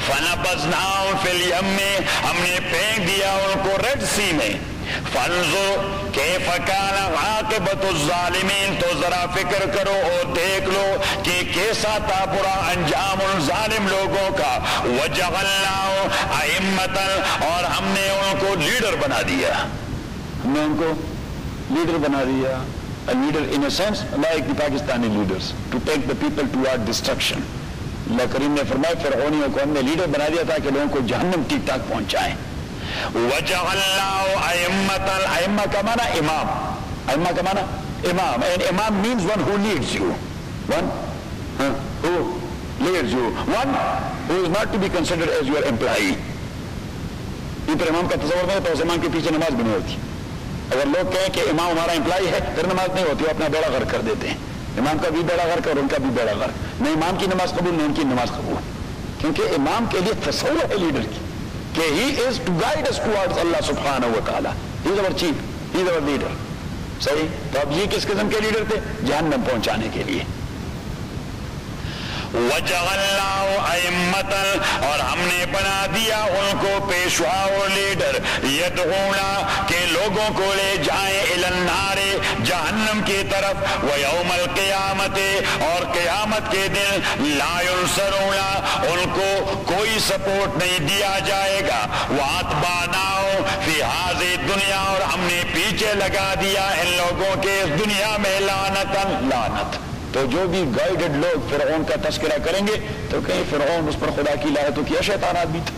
فنبذناہم فی الیم میں ہم نے پھینک دیا ان کو ریڈ سی میں. فانظر کیف کان عاقبۃ الظالمین, تو ذرا فکر کرو اور دیکھ لو کہ کیسا تھا برا انجام ان ظالم لوگوں کا. وجعلناہ ائمۃ اور ہم نے ان کو لیڈر بنا دیا, ہم نے ان کو لیڈر بنا دیا. A leader in a sense like the Pakistani leaders to take the people toward destruction. اللہ کریم نے فرمایا فرعونیوں کو ہم نے لیڈر بنا دیا تاکہ لوگوں کو جہنم ٹھیک ٹھاک پہنچائیں. وَجَعَلْنَاهُ أَئِمَّةً, ائمہ کا معنی امام, ائمہ کا معنی امام, and imam means one who leads you, one who leads you, one who is not to be considered as your employee. یہ پر امام کا تصور نہیں تو اس امام کے پیچھے نماز بھی نہیں ہوتی. اگر لوگ کہیں کہ امام ہمارا امپلائی ہے پھر نماز نہیں ہوتی, وہ اپنا بیڑا غرق کر دیتے ہیں. امام کا بھی بیڑا غرق اور ان کا بھی بیڑا غرق, نہ امام کی نماز قبول نہ ان کی نماز قبول, کیونکہ امام کے لیے تصور ہے لیڈر کی کہ he is to guide us towards Allah subhanahu wa ta'ala. He is our chief, he is our leader. صحیح, تو اب یہ کس قسم کے لیڈر تھے؟ جہنم پہنچانے کے لیے. وَجَعَلْنَاهُ أَئِمَّةً اور ہم نے بنا دیا ان کو پیشوا اور لیڈر, يَدْعُونَ کہ لوگوں کو لے جائیں إِلَى النَّارِ جہنم کی طرف, وَيَوْمَ الْقِيَامَةِ اور قیامت کے دن لَا يُنصَرُونَ ان کو کوئی سپورٹ نہیں دیا جائے گا. وَأَتْبَعْنَاهُمْ فِي هَذِهِ الدُّنْيَا اور ہم نے پیچھے لگا دیا ان لوگوں کے اس دنیا میں لعنتاً لعنت. تو جو بھی گائیڈڈ لوگ فرعون کا تذکرہ کریں گے تو کہیں فرعون اس پر خدا کی لعنت تو کیا شیطانات بھی تھا.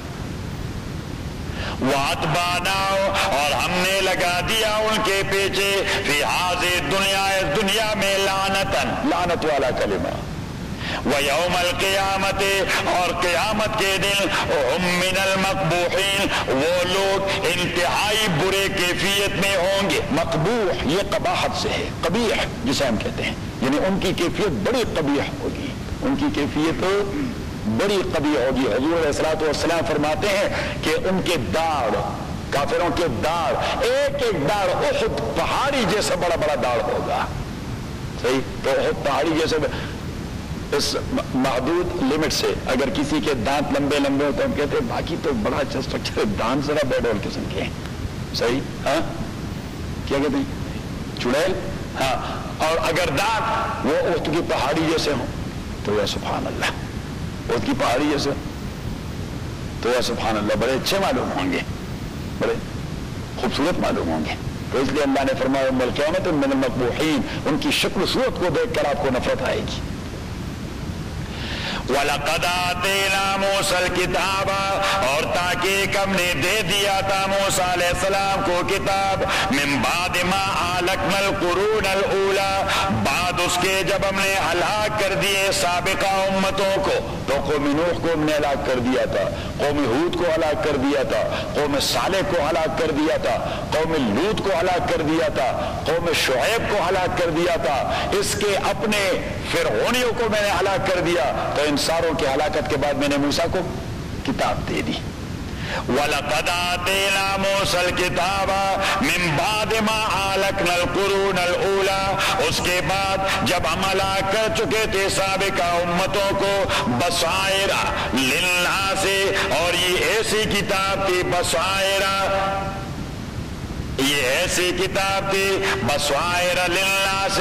وَأَتْبَعْنَاهُ اور ہم نے لگا دیا ان کے پیچھے فی هذِهِ الدُّنْيَا اس دنیا میں لعنتاً لعنت والا کلمہ. وَيَوْمَ الْقِيَامَةِ اور قیامت کے دن هُمْ مِنَ الْمَقْبُوحِينَ وہ لوگ انتہائی برے کیفیت میں ہوں گے. مقبوح یہ قباحت سے ہے, قبیح جسے ہم کہتے ہیں, یعنی ان کی کیفیت بڑی قبیح ہوگی, ان کی کیفیت بڑی قبیح ہوگی. حضور علیہ الصلوۃ والسلام فرماتے ہیں کہ ان کے داڑھ, کافروں کے داڑھ, ایک ایک داڑھ احد پہاڑی جیسا بڑا بڑا داڑھ ہوگا. صحیح, تو احد پہاڑی جیسے اس محدود لمٹ سے اگر کسی کے دانت لمبے لمبے ہوتے ہیں ہم کہتے ہیں باقی تو بڑا اچھا اسٹرکچر ہے, دانت ذرا بیڈول قسم کے ہیں. صحیح, ہاں کیا کہتے ہیں چڑیل, ہاں. اور اگر دانت وہ احد کی پہاڑی جیسے ہوں تو یا سبحان اللہ, احد کی پہاڑی جیسے تو یا سبحان اللہ بڑے اچھے معلوم ہوں گے, بڑے خوبصورت معلوم ہوں گے. تو اس لیے اللہ نے فرمایا یوم القیامۃ من المقبوحین, ان کی شکل و صورت کو دیکھ کر آپ کو نفرت آئے گی. وَلَقَدْ آتَيْنَا مُوسَى الْكِتَابَ اور تاکہ ہم نے دے دیا تھا موسیٰ علیہ السلام کو کتاب, من بعد ما اہلکنا القرون الاولی بعد اس کے جب ہم نے ہلاک کر دیے سابقہ امتوں کو. تو قوم نوح کو ہم نے ہلاک کر دیا تھا, قوم ہود کو ہلاک کر دیا تھا, قوم صالح کو ہلاک کر دیا تھا, قوم لوط کو ہلاک کر دیا تھا, قوم شعیب کو ہلاک کر دیا تھا, اس کے اپنے فرعونیوں کو میں نے ہلاک کر دیا. تو ان ساروں کی ہلاکت کے بعد میں نے موسیٰ کو کتاب دے دی. وَلَقَدْ آتَيْنَا مُوسَى الْكِتَابَ مِن بَعْدِ مَا أَهْلَكْنَا الْقُرُونَ الْأُولَى اس کے بعد جب ہم ہلاک کر چکے تھے سابقہ امتوں کو, بصائر للناس اور یہ ایسی کتاب تھی, بصائر یہ ایسی کتاب تھی, بصائر للناس.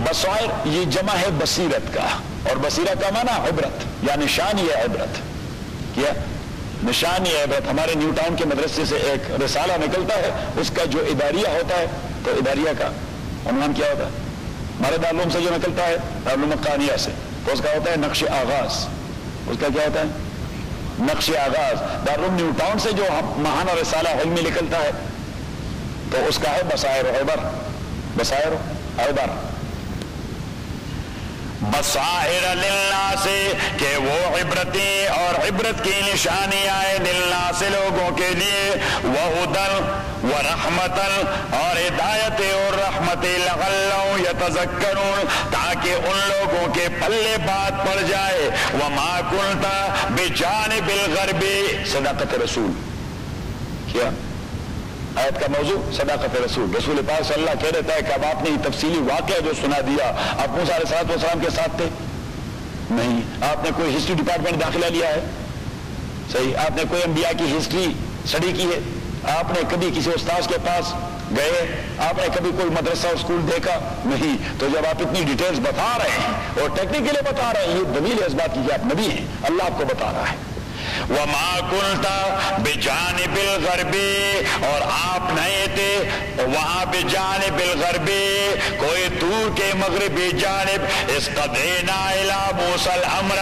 بصائر یہ جمع ہے بصیرت کا, اور بصیرہ کا معنی عبرت, یا نشانی ہے عبرت. کیا نشانی ہے عبرت. ہمارے نیو ٹاؤن کے مدرسے سے ایک رسالہ نکلتا ہے, اس کا جو اداریہ ہوتا ہے, تو اداریہ کا عنوان کیا ہوتا ہے؟ ہمارے دارالعلوم سے جو نکلتا ہے دارالعلوم قانیہ سے, تو اس کا ہوتا ہے نقش آغاز. اس کا کیا ہوتا ہے؟ نقش آغاز. دارالعلوم نیو ٹاؤن سے جو ماہانہ رسالہ علمی نکلتا ہے تو اس کا ہے بصائر و عبر, بصائر و عبر. بصائر للناس کہ وہ عبرتیں اور عبرت کی نشانیاں للناس لوگوں کے لیے، وہدن ورحمتن اور ہدایت اور رحمت، لعلہم یتذکرون تاکہ ان لوگوں کے پلے بات پڑ جائے، وما کنت بجانب الغرب، صداقت رسول کیا آیت کا موضوع صداقت رسول، رسول پاک صلی اللہ کہہ دیتا ہے کہ اب آپ نے تفصیلی واقعہ جو سنا دیا، آپ موسیٰ علیہ السلام کے ساتھ تھے نہیں، آپ نے کوئی ہسٹری ڈپارٹمنٹ داخلہ لیا ہے صحیح، آپ نے کوئی انبیاء کی ہسٹری اسٹڈی کی ہے، آپ نے کبھی کسی استاذ کے پاس گئے، آپ نے کبھی کوئی مدرسہ اور اسکول دیکھا نہیں، تو جب آپ اتنی ڈیٹیلز بتا رہے ہیں اور ٹیکنیکلی بتا رہے ہیں، یہ دلیل ہے اس بات کی کہ آپ نبی ہیں، اللہ آپ کو بتا رہا ہے۔ وما کنت بجانب الغرب، اور آپ نہیں تھے وہاں بجانب الغرب، کوئی دور کے مغربی جانب، استدعینا الی موسیٰ الامر،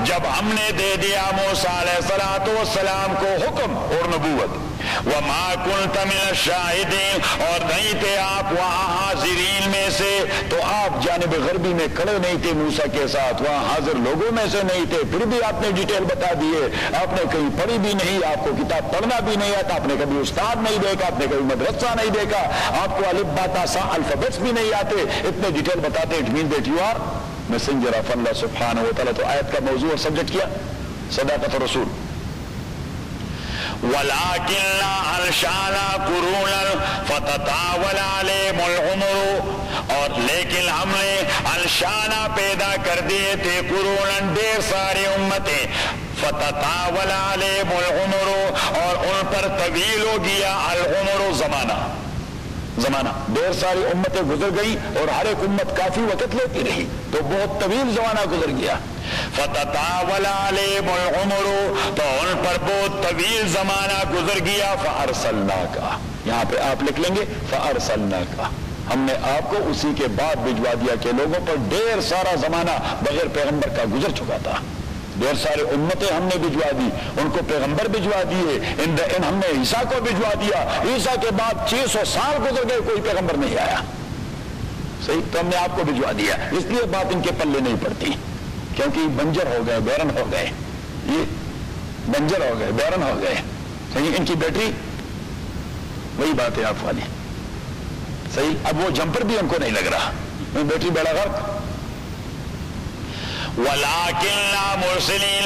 جب ہم نے دے دیا موسیٰ علیہ السلام کو حکم اور نبوت، وما کنت من الشاہدین، اور نہیں تھے آپ وہاں حاضرین میں سے، تو آپ جانب غربی میں کھڑے نہیں تھے موسیٰ کے ساتھ، وہاں حاضر لوگوں میں سے نہیں تھے، پھر بھی آپ نے ڈیٹیل بتا دیے، آپ نے کہیں پڑھی بھی نہیں، آپ کو کتاب پڑھنا بھی نہیں آتا، آپ نے کبھی استاد نہیں دیکھا، آپ نے کبھی مدرسہ نہیں دیکھا، آپ کو الف با تا سا الفابیٹس بھی نہیں آتے، اتنے ڈیٹیل بتاتے، it mean that you are messenger of اللہ سبحانہ و تعالیٰ۔ تو آیت کا موضوع اور سبجیکٹ کیا صداقت رسول۔ وَلَكِنَّ أَنشَأْنَا قُرُونًا فَتَطَاوَلَ عَلَيْهِمُ الْعُمُرُ، اور لیکن ہم نے انشانا پیدا کر دیے تھے قروناً ڈھیر ساری امتیں، فَتَطَاوَلَ عَلَيْهِمُ الْعُمُرُ، اور ان پر طویل ہو گیا العمر زمانہ، ڈھیر ساری امتیں گزر گئی اور ہر ایک امت کافی وقت لیتی رہی، تو بہت طویل زمانہ گزر گیا۔ فَتَطَاوَلَ عَلَيْهِمُ الْعُمُرُ، تو ان پر بہت طویل زمانہ گزر گیا، فَأَرْسَلْنَاكَ، یہاں پہ آپ لکھ لیں گے فَأَرْسَلْنَاكَ، ہم نے آپ کو اسی کے بعد بھجوا دیا کہ لوگوں پر ڈھیر سارا زمانہ بغیر پیغمبر کا گزر چکا تھا، ڈھیر سارے امتیں ہم نے بھجوا دی، ان کو پیغمبر بھجوا دیے، ہم نے عیسیٰ کو بھجوا دیا، عیسیٰ کے بعد 600 سال گزر گئے، کوئی پیغمبر نہیں آیا، صحیح، تو ہم نے آپ کو بھجوا دیا، اس لیے بات ان کے پلے نہیں پڑتی، کیونکہ بنجر ہو گئے، بیرن ہو گئے، یہ بنجر ہو گئے، بیرن ہو گئے، صحیح، ان کی بیٹری وہی بات ہے آپ والی، صحیح، اب وہ جمپر بھی ان کو نہیں لگ رہا، بیٹری بیڑا غرق۔ وَلَكِنَّا مُرْسِلِينَ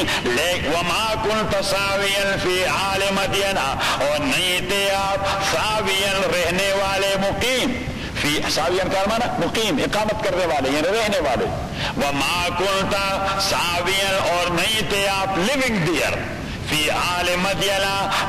وَمَا كُنْتَ سَاوِيًا فِي أَهْلِ مَدْيَنَ، اور نہیں تھے آپ ساویاً رہنے والے، مقیم، فی ساویاً کا معنی مقیم، اقامت کرنے والے یعنی رہنے والے، وَمَا كُنْتَ سَاوِيًا، اور نہیں تھے آپ living there، فی آل مدین،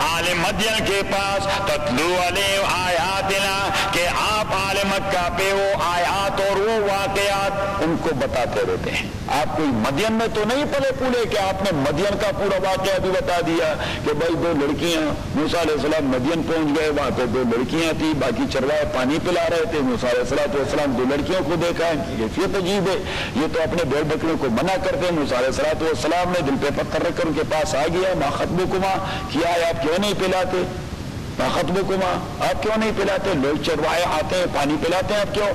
آل مدین کے پاس، تتلو علیہ آیاتنا، کہ آپ آل مکہ پہ وہ آیات اور وہ واقعات ان کو بتاتے رہتے ہیں۔ آپ کوئی مدین میں تو نہیں پلے پولے کہ آپ نے مدین کا پورا واقعہ بھی بتا دیا کہ بھائی دو لڑکیاں، موسیٰ علیہ السلام مدین پہنچ گئے، وہاں پہ دو لڑکیاں تھی، باقی چروائے پانی پلا رہے تھے، موسیٰ علیہ السلام دو لڑکیوں کو دیکھا، کیفیت عجیب ہے، یہ تو اپنے بھیڑ بکریوں کو منع کرتے ہیں، موسیٰ علیہ السلام نے دل پہ پتھر رکھ کر ان کے پاس آ گیا، ما خطبکما، کیا ہے آپ کیوں نہیں پلاتے، ما خطبکما، آپ کیوں نہیں پلاتے، لوگ چروائے آتے ہیں پانی پلاتے ہیں، آپ کیوں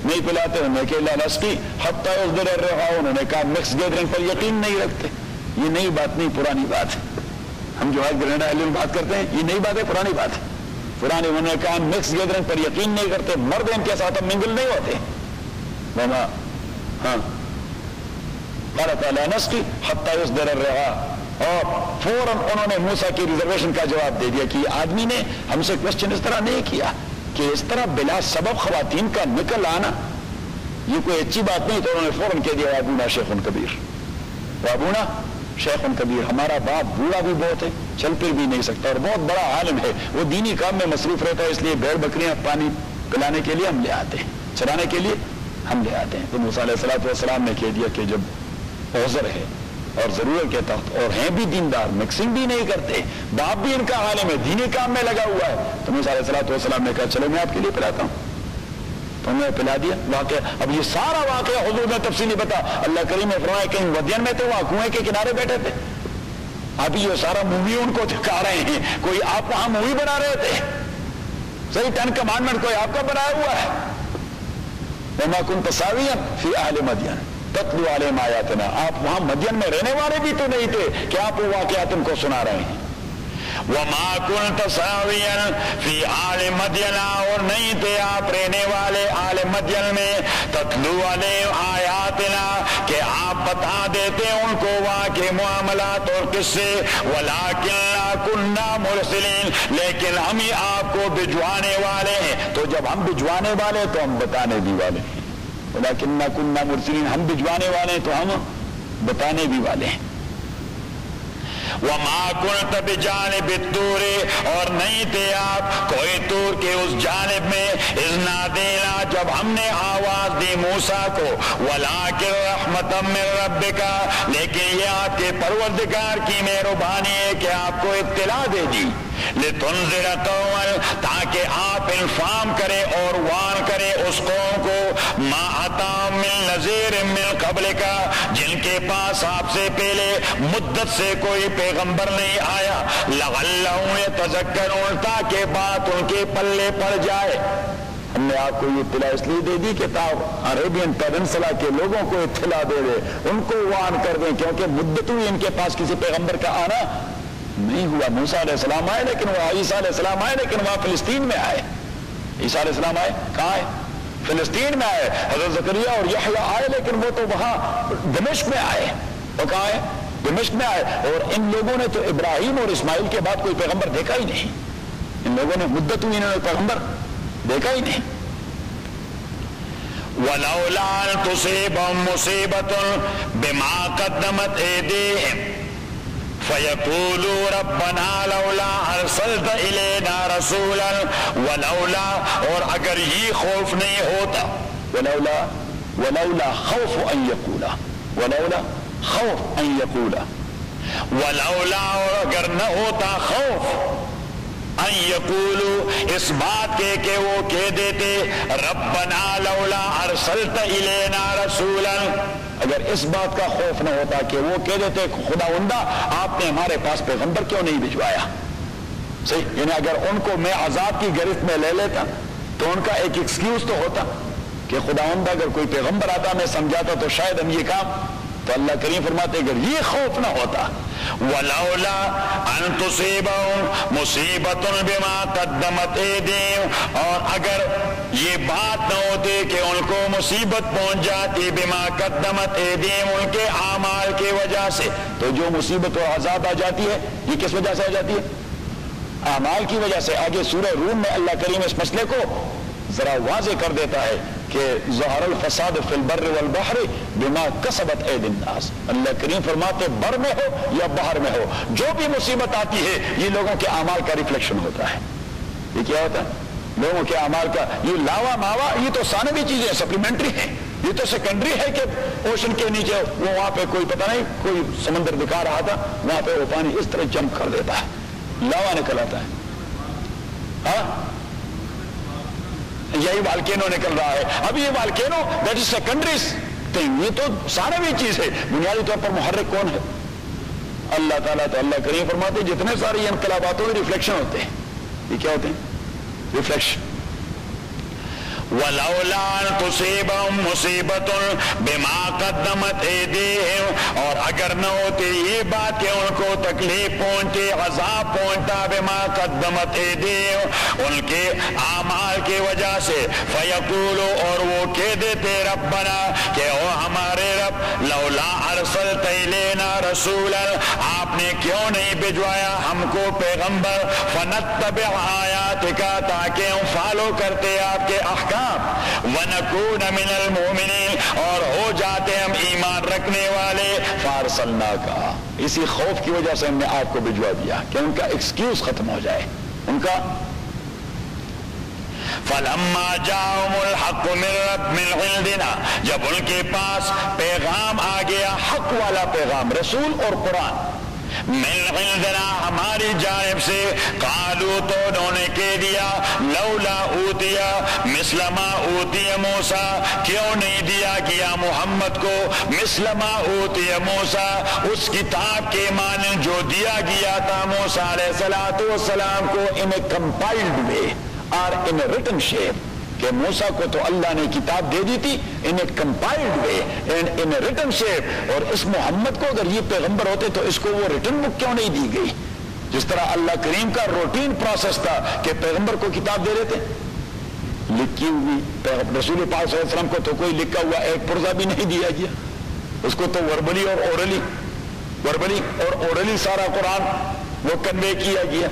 نہیں پلاتے، انہوں نے کہا لا نسقی حتی یصدر الرعاء، انہوں نے کہا مکس گیدرنگ پر یقین نہیں رکھتے، یہ نئی بات نہیں، پرانی بات ہے، ہم جو آج گرینڈا اہل بات کرتے ہیں یہ نئی بات ہے، پرانی بات ہے، پرانی، انہوں نے کہا مکس گیدرنگ پر یقین نہیں کرتے، مرد ان کے ساتھ منگل نہیں ہوتے، وما ہاں قالت لا نسقی حتی یصدر الرعاء، اور فوراً انہوں نے موسیٰ کی ریزرویشن کا جواب دے دیا کہ یہ آدمی نے ہم سے کوشچن اس طرح نہیں کیا کہ اس طرح بلا سبب خواتین کا نکل آنا یہ کوئی اچھی بات نہیں، تو انہوں نے فوراً کہہ دیا ابونا شیخ کبیر، ابونا شیخ کبیر، ہمارا باپ بوڑھا بھی بہت ہے، چل پھر بھی نہیں سکتا اور بہت بڑا عالم ہے، وہ دینی کام میں مصروف رہتا ہے، اس لیے بھیڑ بکریاں پانی پلانے کے لیے ہم لے آتے ہیں، چرانے کے لیے ہم لے آتے ہیں۔ تو موسیٰ علیہ السلام نے کہہ دیا کہ جب عذر ہے اور ضرورت کے تحت اور ہیں بھی دیندار، مکسنگ بھی نہیں کرتے، باپ بھی ان کا عالم ہے، دینی کام میں لگا ہوا ہے، تو موسیٰ علیہ السلام نے کہا چلو میں آپ کے لیے پلاتا ہوں، تو انہوں نے پلا دیا واقعہ۔ اب یہ سارا واقعہ حضور نے تفصیلی بتا، اللہ کریم نے فرمایا کہیں ودین میں تھے، وہاں کنویں کے کنارے بیٹھے تھے، اب یہ سارا مووی ان کو دکھا رہے ہیں، کوئی آپ وہاں مووی بنا رہے تھے، صحیح، 10 کمانڈمنٹ کوئی آپ کا بنایا ہوا ہے، وما كنت ساويا في اهل مدين، تتلو علیہم آیاتنا، آپ وہاں مدین میں رہنے والے بھی تو نہیں تھے کہ آپ وہ واقعات ان کو سنا رہے ہیں. وما كنت ساويا في آل مدین، اور نہیں تھے آپ رہنے والے آل مدین میں، تتلو علیہم آیاتنا کہ آپ بتا دیتے ان کو وہاں کے معاملات اور قصے، ولكننا كنا مرسلین، لیکن ہم ہی آپ کو بھجوانے والے ہیں. تو جب ہم بھجوانے والے تو ہم بتانے بھی والے ہیں. ولكننا كنا مرسلین، ہم بھجوانے والے ہیں تو ہم بتانے بھی والے ہیں. وما كنت بجانب الطور، اور نہیں تھے آپ کوئی طور کے اس جانب میں، اذ نادینا، جب ہم نے آواز دی موسیٰ کو، ولكن رحمتا من ربک، لیکن یہ آپ کے پروردگار کی مہربانی ہے کہ آپ کو اطلاع دے دی، لتنذر قوما، تاکہ آپ انفارم کرے اور وارن کرے اس قوم کو، ما اتاہم من نذیر من قبلک، جن کے پاس آپ سے پہلے مدت سے کوئی پیغمبر نہیں آیا، لعلہم یتذکرون، تاکہ بات ان کے پلے پڑ جائے. ہم نے آپ کو یہ اطلاع اس لیے دے دی کہ عربین پیننسلا کے لوگوں کو اطلاع دے دے، ان کو وارن کر دیں، کیونکہ مدت ہوئی ان کے پاس کسی پیغمبر کا آنا نہیں ہوا. موسیٰ علیہ السلام آئے لیکن وہ عیسیٰ علیہ السلام آئے لیکن وہاں فلسطین میں آئے. عیسیٰ علیہ السلام آئے کہاں آئے؟ فلسطین میں آئے. حضرت زکریا اور یحییٰ آئے لیکن وہ تو وہاں دمشق میں آئے. وہ کہاں آئے؟ دمشق میں آئے. اور ان لوگوں نے تو ابراہیم اور اسماعیل کے بعد کوئی پیغمبر دیکھا ہی نہیں. ان لوگوں نے مدت ہوئی، انہوں نے پیغمبر دیکھا ہی نہیں. ولولا ان تصيبهم مصيبة بما قدمت ايديهم فيقولوا ربنا لولا ارسلت الينا رسولا، ولولا، اور اگر یہ خوف نہیں ہوتا، ولولا خوف ان یقولا، ولولا خوف ان یقولا، ولولا، اور اگر نہ ہوتا خوف، ان یقولو، اس بات کے کہ وہ کہہ دیتے ربنا لولا ارسلت الینا رسولا، اگر اس بات کا خوف نہ ہوتا کہ وہ کہہ دیتے خداوندہ آپ نے ہمارے پاس پیغمبر کیوں نہیں بھجوایا. صحیح، یعنی اگر ان کو میں عذاب کی گرفت میں لے لیتا تو ان کا ایک ایکسکیوز تو ہوتا کہ خداوندہ اگر کوئی پیغمبر آتا میں سمجھاتا تو شاید ہم یہ کام. تو اللہ کریم فرماتے اگر یہ خوف نہ ہوتا، ولولا ان تصيبهم مصیبة بما قدمت ایدیہم، اور اگر یہ بات نہ ہوتی کہ ان کو مصیبت پہنچ جاتی بما قدمت ایدیہم، ان کے اعمال کی وجہ سے. تو جو مصیبت و عذاب آ جاتی ہے یہ کس وجہ سے آ جاتی ہے؟ اعمال کی وجہ سے. آگے سورہ روم میں اللہ کریم اس مسئلے کو ذرا واضح کر دیتا ہے کہ ظہر الفساد فی البر والبحر بما کسبت ایدی الناس. اللہ کریم فرماتے بر میں ہو یا بحر میں ہو، جو بھی مصیبت آتی ہے یہ لوگوں کے اعمال کا ریفلیکشن ہوتا ہے. یہ کیا ہوتا ہے؟ لوگوں کے اعمال کا. یہ لاوا ماوا یہ تو ثانوی چیزیں سپلیمنٹری ہیں، یہ تو سیکنڈری ہے کہ اوشن کے نیچے وہ وہاں پہ کوئی پتہ نہیں کوئی سمندر دکھا رہا تھا، وہاں پہ وہ پانی اس طرح جمپ کر دیتا ہے، لاوا نکل آتا ہے. ہاں یہی والکینو نکل رہا ہے. اب یہ volcano that is secondary thing, یہ تو ثانوی چیز ہے. بنیادی طور پر محرک کون ہے؟ اللہ تعالیٰ. تو اللہ کریم فرماتے جتنے سارے یہ انقلاباتوں کے ریفلیکشن ہوتے ہیں. یہ کیا ہوتے ہیں؟ ریفلیکشن. ولولا ان تصيبهم مصیبة بما قدمت ایدیہم، اور اگر نہ ہوتی یہ بات کہ ان کو تکلیف پہنچتی، عذاب پہنچتا بما قدمت ایدیہم، ان کے اعمال کی وجہ سے، فیقولو، اور وہ کہہ دیتے ربنا کہ او ہمارے رب، لولا ارسلت الینا رسولا، آپ نے کیوں نہیں بھجوایا ہم کو پیغمبر، فنتبع آیاتک، تاکہ ہم فالو کرتے آپ کے احکام، وَنَكُونَ مِنَ الْمُؤْمِنِينَ، اور ہو جاتے ہم ایمان رکھنے والے. فَأَرْسَلْنَاكَ، اسی خوف کی وجہ سے ہم نے آپ کو بھجوا دیا کہ ان کا ایکسکیوز ختم ہو جائے. ان کا فَلَمَّا جَاءَهُمُ الْحَقُّ مِنْ عِنْدِنَا، جب ان کے پاس پیغام آ گیا، حق والا پیغام، رسول اور قرآن، من عندنا، ہماری جانب سے، قالوا، تو انہوں نے کہہ دیا، لولا اوتیا مثل ما اوتی موسیٰ، کیوں نہیں دیا گیا محمد کو مثل ما اوتی موسیٰ، اس کتاب کے مانند جو دیا گیا تھا موسیٰ علیہ السلام کو، in a compiled way or in a written shape. کہ موسیٰ کو تو اللہ نے کتاب دے دی تھی in a compiled way in a written shape, اور اس محمد کو اگر یہ پیغمبر ہوتے تو اس کو وہ ریٹن بک کیوں نہیں دی گئی؟ جس طرح اللہ کریم کا روٹین پروسیس تھا کہ پیغمبر کو کتاب دے دیتے لکھی ہوئی، رسول پاک صلی اللہ علیہ وسلم کو تو کوئی لکھا ہوا ایک پرزہ بھی نہیں دیا گیا، اس کو تو وربلی اور اورلی سارا قرآن وہ کنوے کیا گیا.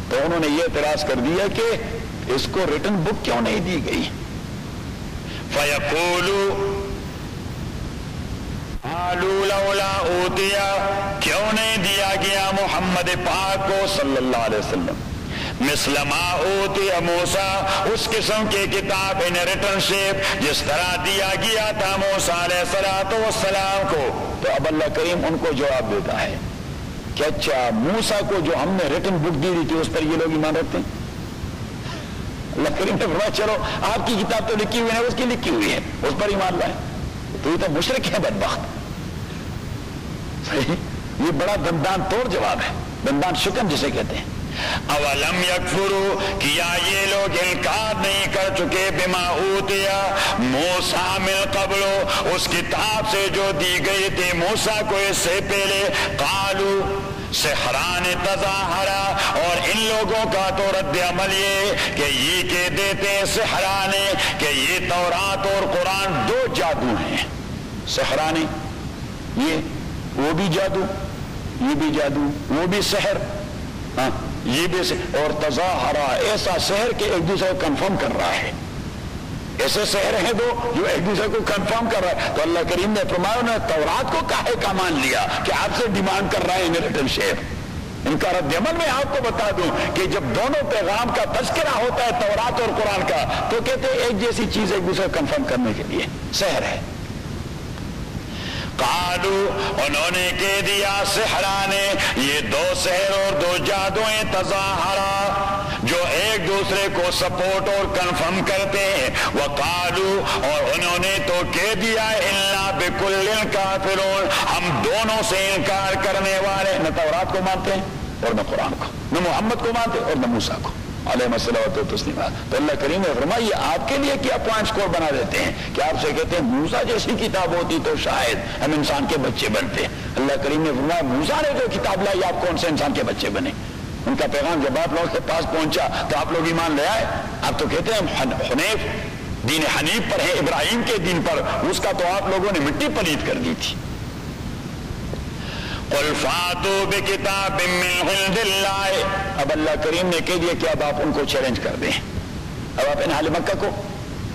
تو انہوں نے یہ اعتراض کر دیا کہ اس کو ریٹن بک کیوں نہیں دی گئی. فَيَقُولُوا قَالُوا لَوْلَا أُوتِيَ، کیوں نہیں دیا گیا محمد پاک کو صلی اللہ علیہ وسلم مثل ما اوتی موسیٰ، اس قسم کی کتاب ان ریٹن شیپ جس طرح دیا گیا تھا موسیٰ علیہ السلام کو. تو اب اللہ کریم ان کو جواب دیتا ہے کہ اچھا موسیٰ کو جو ہم نے ریٹن بک دی تھی اس پر یہ لوگ ایمان رکھتے ہیں؟ اللہ کریم نے فرمایا چلو آپ کی کتاب تو لکھی ہوئی ہے، اس کی لکھی ہوئی ہے، اس پر ایمان لائیں. تو یہ تو مشرک ہے بدبخت. صحیح، یہ بڑا دندان توڑ جواب ہے، دندان شکن جسے کہتے ہیں. اولم یکفروا، کیا یہ لوگ انکار نہیں کر چکے بما اوتیا موسیٰ من قبل، اس کتاب سے جو دی گئی تھی موسیٰ کو اس سے پہلے. قالوا سحران تظاہرا، اور ان لوگوں کا تو رد عمل یہ کہ یہ کہہ دیتے سحرانے کہ یہ تورات اور قرآن دو جادو ہیں. سحرانے، یہ وہ بھی جادو، یہ بھی جادو، وہ بھی سحر، ہاں یہ بھی سحر. اور تظاہرا، ایسا سحر کہ ایک دوسرے کو کنفرم کر رہا ہے. ایسے سحر ہیں دو جو ایک دوسرے کو کنفرم کر رہا ہے. تو اللہ کریم نے فرمایا انہوں نے تورات کو کاہے کا مان لیا کہ آپ سے ڈیمانڈ کر رہا ہے ان ریٹن شیپ. ان کا رد عمل میں آپ کو بتا دوں کہ جب دونوں پیغام کا تذکرہ ہوتا ہے تورات اور قرآن کا تو کہتے ہیں ایک جیسی چیز ایک دوسرے کو کنفرم کرنے کے لیے سحر ہے. قالو، انہوں نے کہہ دیا سحرانے، یہ دو سحر اور دو جادویں تظاہرا جو ایک دوسرے کو سپورٹ اور کنفرم کرتے ہیں. وقالو، اور انہوں نے تو کہہ دیا الا بکل کافرون، ہم دونوں سے انکار کرنے والے، نہ تورات کو مانتے ہیں اور نہ قرآن کو، نہ محمد کو مانتے اور نہ موسیٰ کو علیہ الصلوۃ والتسلیمات. تو اللہ کریم نے فرمایا یہ آپ کے لیے کیا پوائنٹ سکور بنا دیتے ہیں کہ آپ سے کہتے ہیں موسیٰ جیسی کتاب ہوتی تو شاید ہم انسان کے بچے بنتے. اللہ کریم نے فرمایا موسیٰ نے جو کتاب لائی آپ کون سے انسان کے بچے بنے؟ ان کا پیغام جب آپ لوگوں کے پاس پہنچا تو آپ لوگ ایمان لے آئے. آپ تو کہتے ہیں ہم حنیف دین حنیف پر ہیں، ابراہیم کے دین پر، اس کا تو آپ لوگوں نے مٹی پلید کر دی تھی. قل فاتوا بکتاب من عند اللہ، اب اللہ کریم نے کہہ دیا کہ اب آپ ان کو چیلنج کر دیں. اب آپ ان اہل مکہ کو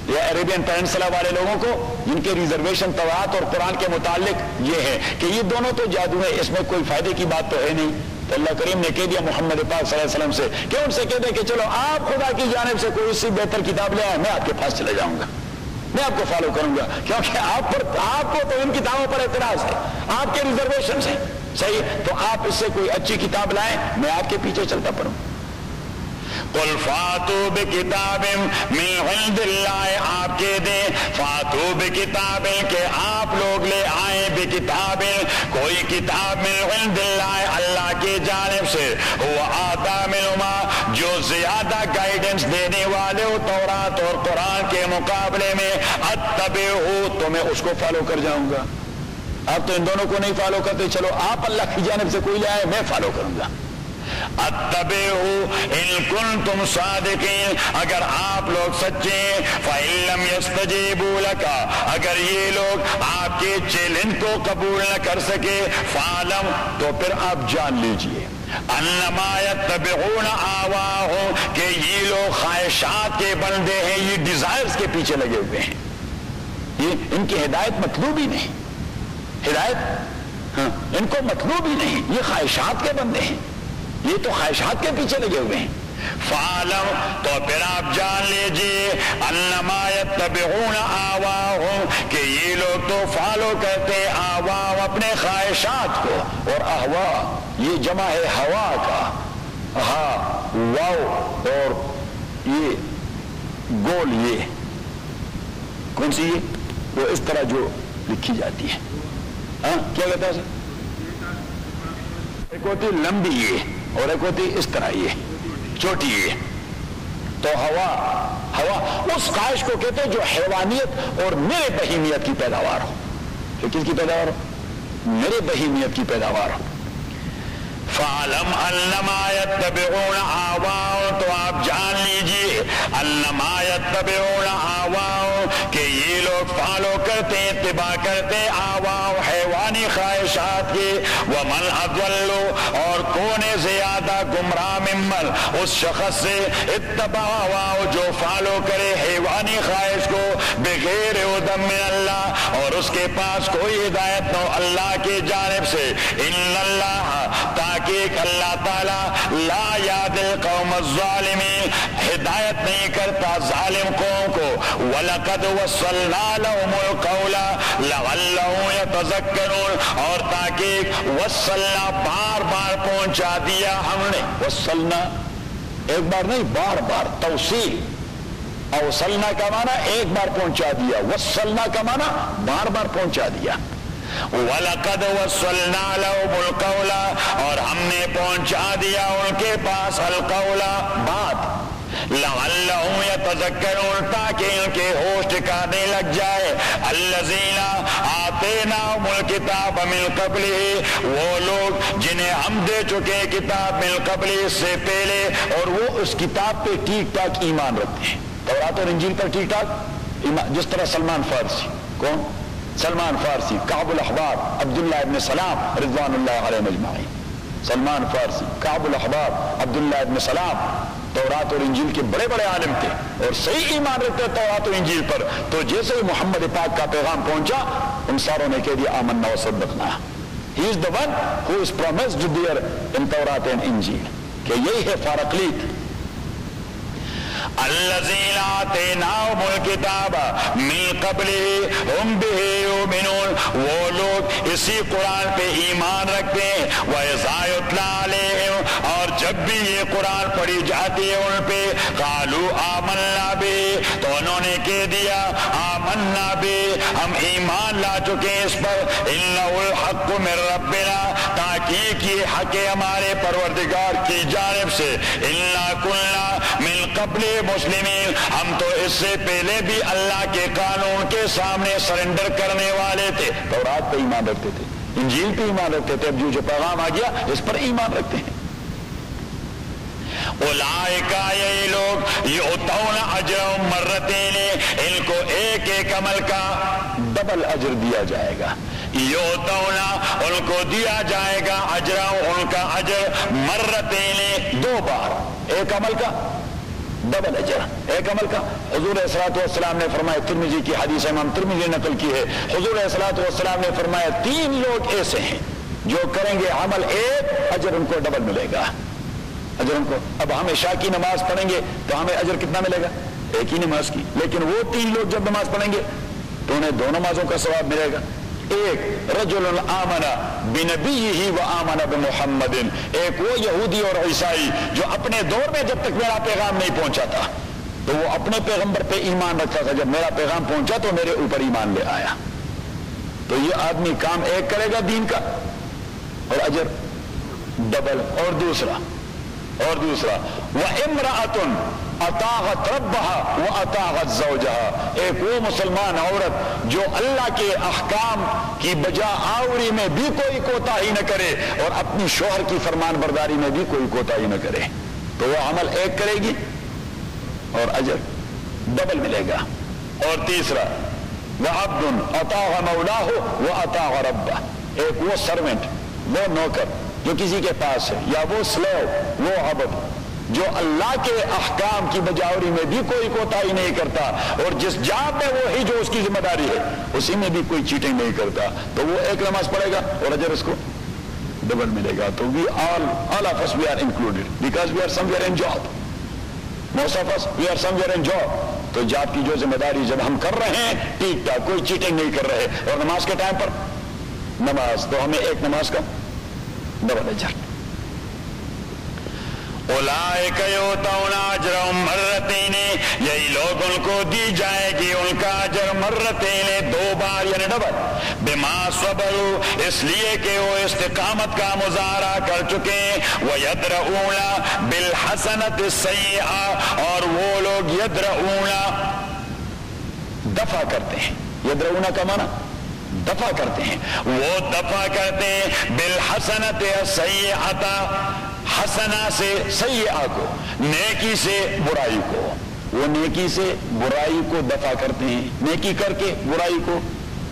یا عربین پینسلا والے لوگوں کو جن کے ریزرویشن تورات اور قرآن کے متعلق یہ ہے کہ یہ دونوں تو جادو ہے، اس میں کوئی فائدے کی بات تو ہے نہیں. تو اللہ کریم نے کہہ دیا محمد پاک صلی اللہ علیہ وسلم سے کہ ان سے کہہ دے کہ چلو آپ خدا کی جانب سے کوئی اس سے بہتر کتاب لے آئے، میں آپ کے پاس چلے جاؤں گا، میں آپ کو فالو کروں گا، کیونکہ آپ کو تو ان کتابوں پر اعتراض ہے، آپ کے ریزرویشن ہے. صحیح، تو آپ اس سے کوئی اچھی کتاب لائیں، میں آپ کے پیچھے چلتا پڑوں. قل فاتوا بکتاب من عند اللہ، آپ کہہ دیں فاتوا بکتاب کہ آپ لوگ لے آئیں بکتاب کوئی کتاب من عند اللہ، اللہ کی جانب سے، وہ آتا منہما جو زیادہ گائیڈنس دینے والے ہو تورات اور قرآن کے مقابلے میں، اتبعہ تو میں اس کو فالو کر جاؤں گا. آپ تو ان دونوں کو نہیں فالو کرتے، چلو آپ اللہ کی جانب سے کوئی لے آئے میں فالو کروں گا. اتبعوا ان کنتم صادقین، اگر آپ لوگ سچے ہیں. فإن لم يستجیبوا لک، اگر یہ لوگ آپ کے چیلنج کو قبول نہ کر سکے، فعلم تو پھر آپ جان لیجئے انما یتبعون آواہم کہ یہ لوگ خواہشات کے بندے ہیں، یہ ڈیزائرز کے پیچھے لگے ہوئے ہیں. یہ ان کی ہدایت مطلوب ہی نہیں، ہدایت ہاں ان کو مطلوب ہی نہیں، یہ خواہشات کے بندے ہیں، یہ تو خواہشات کے پیچھے لگے ہوئے ہیں. فعلم تو پھر آپ جان لیجئے انما یتبعون آواہم کہ یہ لوگ تو فالو کرتے آواہم اپنے خواہشات کو. اور احوا یہ جمع ہے ہوا کا، ہا واو اور یہ گول، یہ کون سی یہ وہ اس طرح جو لکھی جاتی ہے، ہاں کیا کہتا ہے؟ ایک ہوتی لمبی یہ اور ایک ہوتی اس طرح یہ چھوٹی یہ. تو ہوا اس خواہش کو کہتے ہیں جو حیوانیت اور میرے بہیمیت کی پیداوار ہو. کہ کس کی پیداوار ہو؟ میرے بہیمیت کی پیداوار ہو. فَعَلَمْ أَنَّمَا يَتَّبِعُونَ آوَاءَهُمْ، تو آپ جان لیجئے أَنَّمَا يَتَّبِعُونَ آوَاءَهُمْ کہ یہ لوگ فالو کرتے اتباع کرتے آواء حیوانی خواہشات کی. وَمَنْ أَضَلُّ اور کون زیادہ گمراہ ممن اس شخص سے اتبع آواء جو فالو کرے حیوانی خواہش کو بغیر ہدی من اللہ اور اس کے پاس کوئی ہدایت نہ اللہ کی جانب سے. ان اللہ تحقیق اللہ تعالی لا یهدی القوم الظالمین ہدایت نہیں کرتا ظالم قوم کو. وَلَقَدْ وَصَّلْنَا لَهُمُ الْقَوْلَ لَعَلَّهُمْ يَتَذَكَّرُونَ اور تحقیق وصلنا بار بار پہنچا دیا ہم نے. وصلنا ایک بار نہیں بار بار توصیل. اوصلنا کا معنی ایک بار پہنچا دیا، وصلنا کا معنی بار بار پہنچا دیا. وَلَقَدْ وَصَّلْنَا لَهُمُ الْقَوْلَ اور ہم نے پہنچا دیا ان کے پاس القول بات. لَعَلَّهُمْ يَتَذَكَّرُونَ تاکہ ان کے ہوش ٹھکانے لگ جائے. الَّذِينَ آتَيْنَاهُمُ الْكِتَابَ مِنْ قَبْلِهِ وہ لوگ جنہیں ہم دے چکے کتاب من قبل سے پہلے اور وہ اس کتاب پہ ٹھیک ٹھاک ایمان رکھتے ہیں. تورات اور انجیل پر ٹھیک ٹھاک ایمان. جس طرح سلمان فارسی. کون؟ سلمان فارسی، کعب الاحبار، عبداللہ ابن سلام رضوان اللہ علیہ مجمعین. سلمان فارسی، کعب الاحبار، عبداللہ ابن سلام تورات اور انجیل کے بڑے بڑے عالم تھے اور صحیح ایمان رکھتے تورات اور انجیل پر. تو جیسے ہی محمد پاک کا پیغام پہنچا ان ساروں نے کہہ دیا آمنا وصدقنا. He is the one who is promised there in Tawrat and Injil کہ یہی ہے فارقلیت. الذین آتیناہم الکتاب من قبلہ ہم بہ یؤمنون وہ لوگ اسی قرآن پہ ایمان رکھتے ہیں. وَإِذَا يُتْلَىٰ عَلَيْهِمْ اور جب بھی یہ قرآن پڑھی جاتی ہے ان پہ قَالُوا آمَنَّا بِهِ تو انہوں نے کہہ دیا آمنا بِهِ ہم ایمان لا چکے اس پر. إِنَّهُ الْحَقُّ مِن رَبِّنَا تحقیق یہ حق ہے ہمارے پروردگار کی جانب سے. إِنَّا كُنَّا مِن قَبْلِ مسلمین ہم تو اس سے پہلے بھی اللہ کے قانون کے سامنے سرنڈر کرنے والے تھے. تورات پہ ایمان رکھتے تھے، انجیل پہ ایمان رکھتے تھے. اب جو پیغام آ گیا اس پر ایمان رکھتے ہیں. اولئک یہ لوگ یؤتون اجرهم مرتین ان کو ایک ایک عمل کا ڈبل اجر دیا جائے گا. یؤتون ان کو دیا جائے گا اجرهم ان کا اجر مرتین دو بار. ایک عمل کا ڈبل اجر. ایک عمل کا حضور علیہ الصلوۃ والسلام نے فرمایا، ترمذی کی حدیث امام ترمذی نے نقل کی ہے، حضور علیہ الصلوۃ والسلام نے فرمایا 3 لوگ ایسے ہیں جو کریں گے عمل ایک، اجر ان کو ڈبل ملے گا. اجر ان کو. اب ہم عشاء کی نماز پڑھیں گے تو ہمیں اجر کتنا ملے گا؟ ایک ہی نماز کی. لیکن وہ 3 لوگ جب نماز پڑھیں گے تو انہیں 2 نمازوں کا ثواب ملے گا. ایک رجل آمن بنبیہ و آمن بمحمد، ایک وہ یہودی اور عیسائی جو اپنے دور میں جب تک میرا پیغام نہیں پہنچا تھا تو وہ اپنے پیغمبر پہ ایمان رکھتا تھا، جب میرا پیغام پہنچا تو میرے اوپر ایمان لے آیا. تو یہ آدمی کام ایک کرے گا دین کا اور اجر ڈبل. اور دوسرا وَإِمْرَأَةٌ اطاعت ربها واطاعت زوجها، ایک وہ مسلمان عورت جو اللہ کے احکام کی بجا آوری میں بھی کوئی کوتاہی نہ کرے اور اپنی شوہر کی فرمان برداری میں بھی کوئی کوتاہی نہ کرے، تو وہ عمل ایک کرے گی اور اجر ڈبل ملے گا. اور تیسرا وَعَبْدٌ أَطَاعَ مَوْلَاهُ وَأَطَاعَ رَبَّهُ، ایک وہ سرونٹ، وہ نوکر جو کسی کے پاس ہے، یا وہ سلیو، وہ عبد جو اللہ کے احکام کی بجاوری میں بھی کوئی کوتاہی نہیں کرتا اور جس جاب میں وہی جو اس کی ذمہ داری ہے اسی میں بھی کوئی چیٹنگ نہیں کرتا، تو وہ ایک نماز پڑھے گا اور اجر اس کو ڈبل ملے گا. تو we all of us we are included because we are somewhere in job. most of us we are somewhere in job. تو جاب کی جو ذمہ داری جب ہم کر رہے ہیں ٹھیک ٹھاک، کوئی چیٹنگ نہیں کر رہے، اور نماز کے ٹائم پر نماز، تو ہمیں ایک نماز کا ڈبل اجر. اولئک یؤتون اجرهم مرتین، یہی لوگ ان کو دی جائے گی ان کا اجر مرتین، 2 بار یعنی ڈبل، بما صبروا اس لیے کہ وہ استقامت کا مظاہرہ کر چکے، وَيَدْرَؤُونَ بِالْحَسَنَةِ السَّيِّئَةِ اور وہ لوگ یدرؤون دفع کرتے ہیں، یدرؤون کا معنی دفع کرتے ہیں، وہ دفع کرتے ہیں بالحسنۃ السیئۃ حسنہ سے سیئہ کو، نیکی سے برائی کو، وہ نیکی سے برائی کو دفع کرتے ہیں، نیکی کر کے برائی کو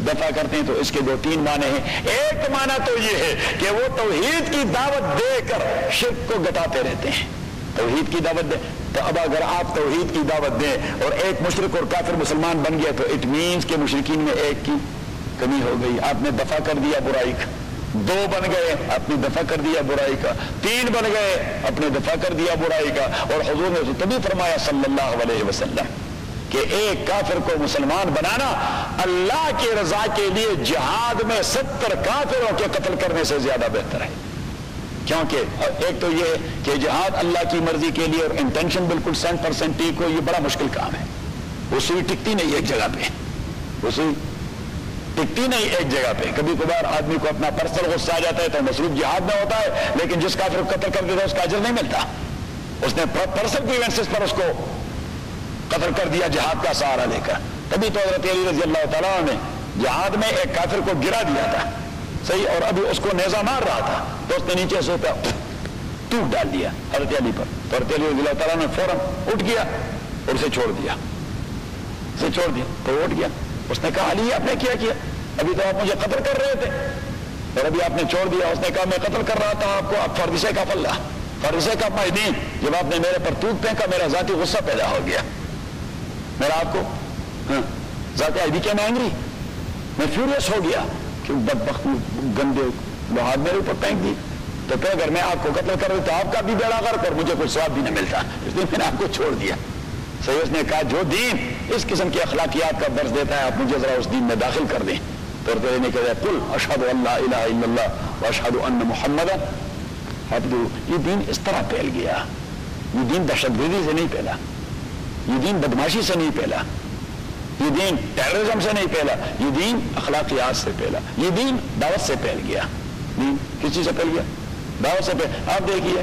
دفع کرتے ہیں۔ تو اس کے 2-3 معنی ہیں۔ ایک معنی تو یہ ہے کہ وہ توحید کی دعوت دے کر شرک کو گٹاتے رہتے ہیں، توحید کی دعوت دے۔ تو اب اگر آپ توحید کی دعوت دیں اور ایک مشرک اور کافر مسلمان بن گیا تو اٹ مینس کہ مشرکین میں ایک کی کمی ہو گئی، آپ نے دفع کر دیا برائی کا۔ 2 بن گئے، آپ نے دفع کر دیا برائی کا۔ 3 بن گئے، اپنے دفع کر دیا برائی کا۔ اور حضور نے تبھی فرمایا صلی اللہ علیہ وسلم کہ ایک کافر کو مسلمان بنانا اللہ کی رضا کے لیے جہاد میں 70 کافروں کے قتل کرنے سے زیادہ بہتر ہے۔ کیونکہ ایک تو یہ کہ جہاد اللہ کی مرضی کے لیے اور انٹینشن بالکل 100% ٹھیک ہو، یہ بڑا مشکل کام ہے۔ وہ سوئی ٹکتی نہیں ایک جگہ پہ، وہ سوئی ٹکتی نہیں ایک جگہ پہ۔ کبھی کبھار آدمی کو اپنا پرسنل غصہ آ جاتا ہے تو مصروف جہاد میں ہوتا ہے، لیکن جس کافر کو قتل کر دیتا ہے اس کا اجر نہیں ملتا۔ اس نے پرسنل ایونٹس پر اس کو قتل کر دیا جہاد کا سہارا لے کر۔ تبھی تو حضرت علی رضی اللہ تعالیٰ نے جہاد میں ایک کافر کو گرا دیا تھا، صحیح، اور ابھی اس کو نیزہ مار رہا تھا تو اس نے نیچے سے ٹوٹ ڈال دیا حضرت علی پر، تو حضرت علی رضی اللہ تعالیٰ نے فوراً اٹھ گیا اور اسے چھوڑ دیا، اسے چھوڑ دیا تو وہ اٹھ گیا۔ اس نے کہا علی آپ نے کیا کیا؟ ابھی تو آپ مجھے قتل کر رہے تھے اور ابھی آپ نے چھوڑ دیا۔ اس نے کہا میں قتل کر رہا تھا آپ کو، اب فردسے کا فلہ، فردسے کا مہدین، جب آپ نے میرے پر تود پھینکا میرا ذاتی غصہ پیدا ہو گیا، میرا آپ کو ذاتی آئی کیا میں اینگری، میں فیوریس ہو گیا کہ بدبخت گندے لوہاد میرے اوپر پھینک دی، تو پھر اگر میں آپ کو قتل کر رہا تو آپ کا بھی بیڑا غرق اور مجھے کوئی ثواب بھی نہ ملتا، اس لیے میں نے آپ کو چھوڑ دیا۔ صحیح، اس نے کہا جو دین اس قسم کی اخلاقیات کا درس دیتا ہے آپ مجھے ذرا اس دین میں داخل کر دیں۔ تو نے کہا قل اشہد ان لا الہ الا اللہ واشہد ان محمدا عبدہ۔ یہ دین اس طرح پھیل گیا، یہ دین دہشت گردی سے نہیں پھیلا، یہ دین بدماشی سے نہیں پھیلا، یہ دین ٹیررزم سے نہیں پھیلا، یہ دین اخلاقیات سے پھیلا، یہ دین دعوت سے پھیل گیا۔ دین کس چیز سے پھیل گیا؟ دعوت سے پھیل۔ آپ دیکھیے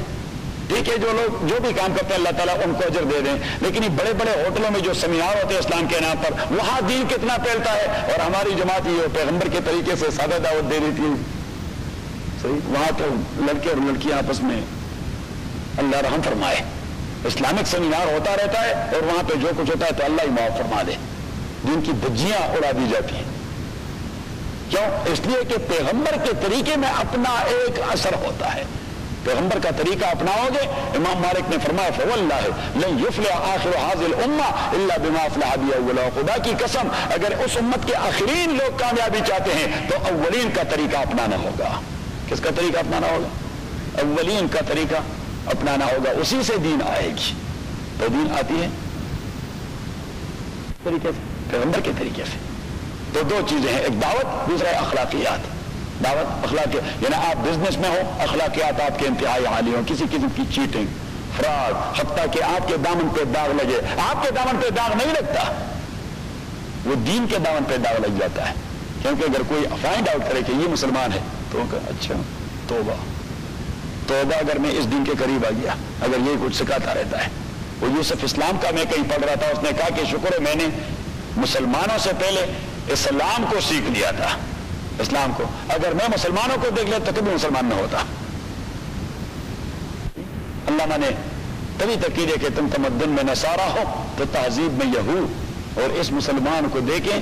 ٹھیک ہے، جو لوگ جو بھی کام کرتے ہیں اللہ تعالیٰ ان کو اجر دے دیں، لیکن یہ بڑے بڑے ہوٹلوں میں جو سیمینار ہوتے ہیں اسلام کے نام پر، وہاں دین کتنا پھیلتا ہے، اور ہماری جماعت یہ پیغمبر کے طریقے سے سادہ دعوت دے رہی تھی، صحیح، وہاں تو لڑکے اور لڑکیاں آپس میں اللہ رحم فرمائے، اسلامک سیمینار ہوتا رہتا ہے اور وہاں پہ جو کچھ ہوتا ہے تو اللہ ہی معاف فرما دے، دین کی دھجیاں اڑا دی جاتی ہیں۔ کیوں؟ اس لیے کہ پیغمبر کے طریقے میں اپنا ایک اثر ہوتا ہے، پیغمبر کا طریقہ اپناؤ گے۔ امام مالک نے فرمایا فواللہ لن یفلح آخر هذه الامه الا بما افلح به اولها، خدا کی قسم اگر اس امت کے آخرین لوگ کامیابی چاہتے ہیں تو اولین کا طریقہ اپنانا ہوگا۔ کس کا طریقہ اپنانا ہوگا؟ اولین کا طریقہ اپنانا ہوگا، اسی سے دین آئے گی۔ تو دین آتی ہے طریقے سے، پیغمبر کے طریقے سے۔ تو 2 چیزیں ہیں، ایک دعوت، دوسرا ہے اخلاقیات۔ دعوت اخلاقیات یعنی آپ بزنس میں ہو، اخلاقیات آپ کے انتہائی عالی ہوں، کسی قسم کی چیٹنگ، فراڈ، حتیٰ کہ آپ کے دامن پہ داغ لگے، آپ کے دامن پہ داغ نہیں لگتا، وہ دین کے دامن پہ داغ لگ جاتا ہے۔ کیونکہ اگر کوئی فائنڈ آؤٹ کرے کہ یہ مسلمان ہے تو اچھا توبہ توبہ، اگر میں اس دین کے قریب آ گیا، اگر یہ کچھ سکھاتا رہتا ہے۔ وہ یوسف اسلام کا میں کہیں پڑھ رہا تھا، اس نے کہا کہ شکر ہے میں نے مسلمانوں سے پہلے اسلام کو سیکھ لیا تھا، اسلام کو، اگر میں مسلمانوں کو دیکھ لیتا تو کبھی مسلمان نہ ہوتا۔ علامہ نے تبھی تقریر ہے کہ تم تمدن میں نصارہ ہو تو تہذیب میں یہود، اور اس مسلمان کو دیکھیں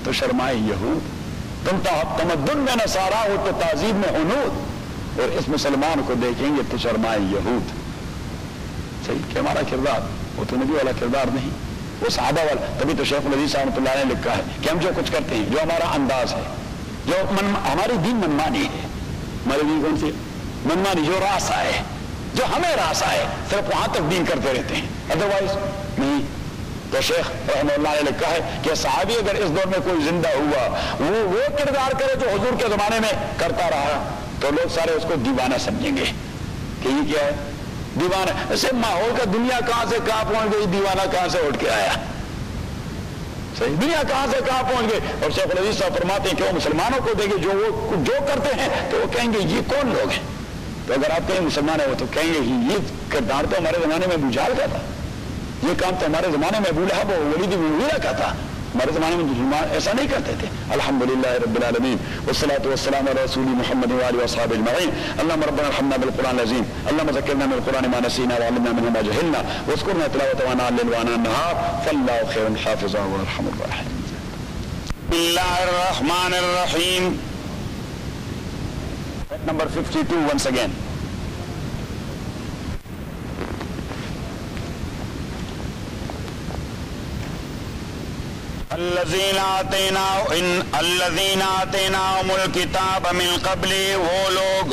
تو شرمائے یہود۔ تم تمدن میں نصارہ ہو تو تہذیب میں ہنود، اور اس مسلمان کو دیکھیں گے تو شرمائے یہود۔ صحیح کہ ہمارا کردار وہ تو نبی والا کردار نہیں، وہ صحابہ والا۔ تبھی تو شیخ الحدیث رحمۃ اللہ نے لکھا ہے کہ ہم جو کچھ کرتے ہیں، جو ہمارا انداز ہے، جو ہماری دین منمانی ہے، ہماری دین کون سی منمانی، جو راس آئے، جو ہمیں راس آئے، صرف وہاں تک دین کرتے رہتے ہیں، ادروائز نہیں۔ تو شیخ رحمہ اللہ نے لکھا ہے کہ صحابی اگر اس دور میں کوئی زندہ ہوا، وہ کردار کرے جو حضور کے زمانے میں کرتا رہا، تو لوگ سارے اس کو دیوانہ سمجھیں گے کہ یہ کیا ہے، دیوانہ ایسے ماحول کا دنیا کہاں سے کہاں پہنچ گئی, دیوانہ کہاں سے اٹھ کے آیا, صحیح, دنیا کہاں سے کہاں پہنچ گئے. اور شیخ العزیز صاحب فرماتے ہیں کہ وہ مسلمانوں کو دیکھیں جو کرتے ہیں تو وہ کہیں گے یہ کون لوگ ہیں. تو اگر آپ کہیں مسلمان ہیں وہ تو کہیں گے یہ کردار تو ہمارے زمانے میں ابو جہل کا تھا, یہ کام تو ہمارے زمانے میں ابو لہب اور ولید بن مغیرہ کا تھا, ہمارے زمانے میں مسلمان ایسا نہیں کرتے تھے. الحمدللہ رب العالمین والصلاة والسلام علی رسول محمد وآلہ وصحبہ اجمعین. اللهم ربنا ارحمنا بالقرآن العظیم, اللهم ذکرنا من القرآن ما نسینا وعلمنا منه ما جهلنا واذكرنا تلاوته آناء الليل وآناء النهار فالله خير حافظا وارحم الراحمين. بسم اللہ الرحمن الرحیم. Number 52 once again. الذین آتیناہم الکتاب من قبل, وہ لوگ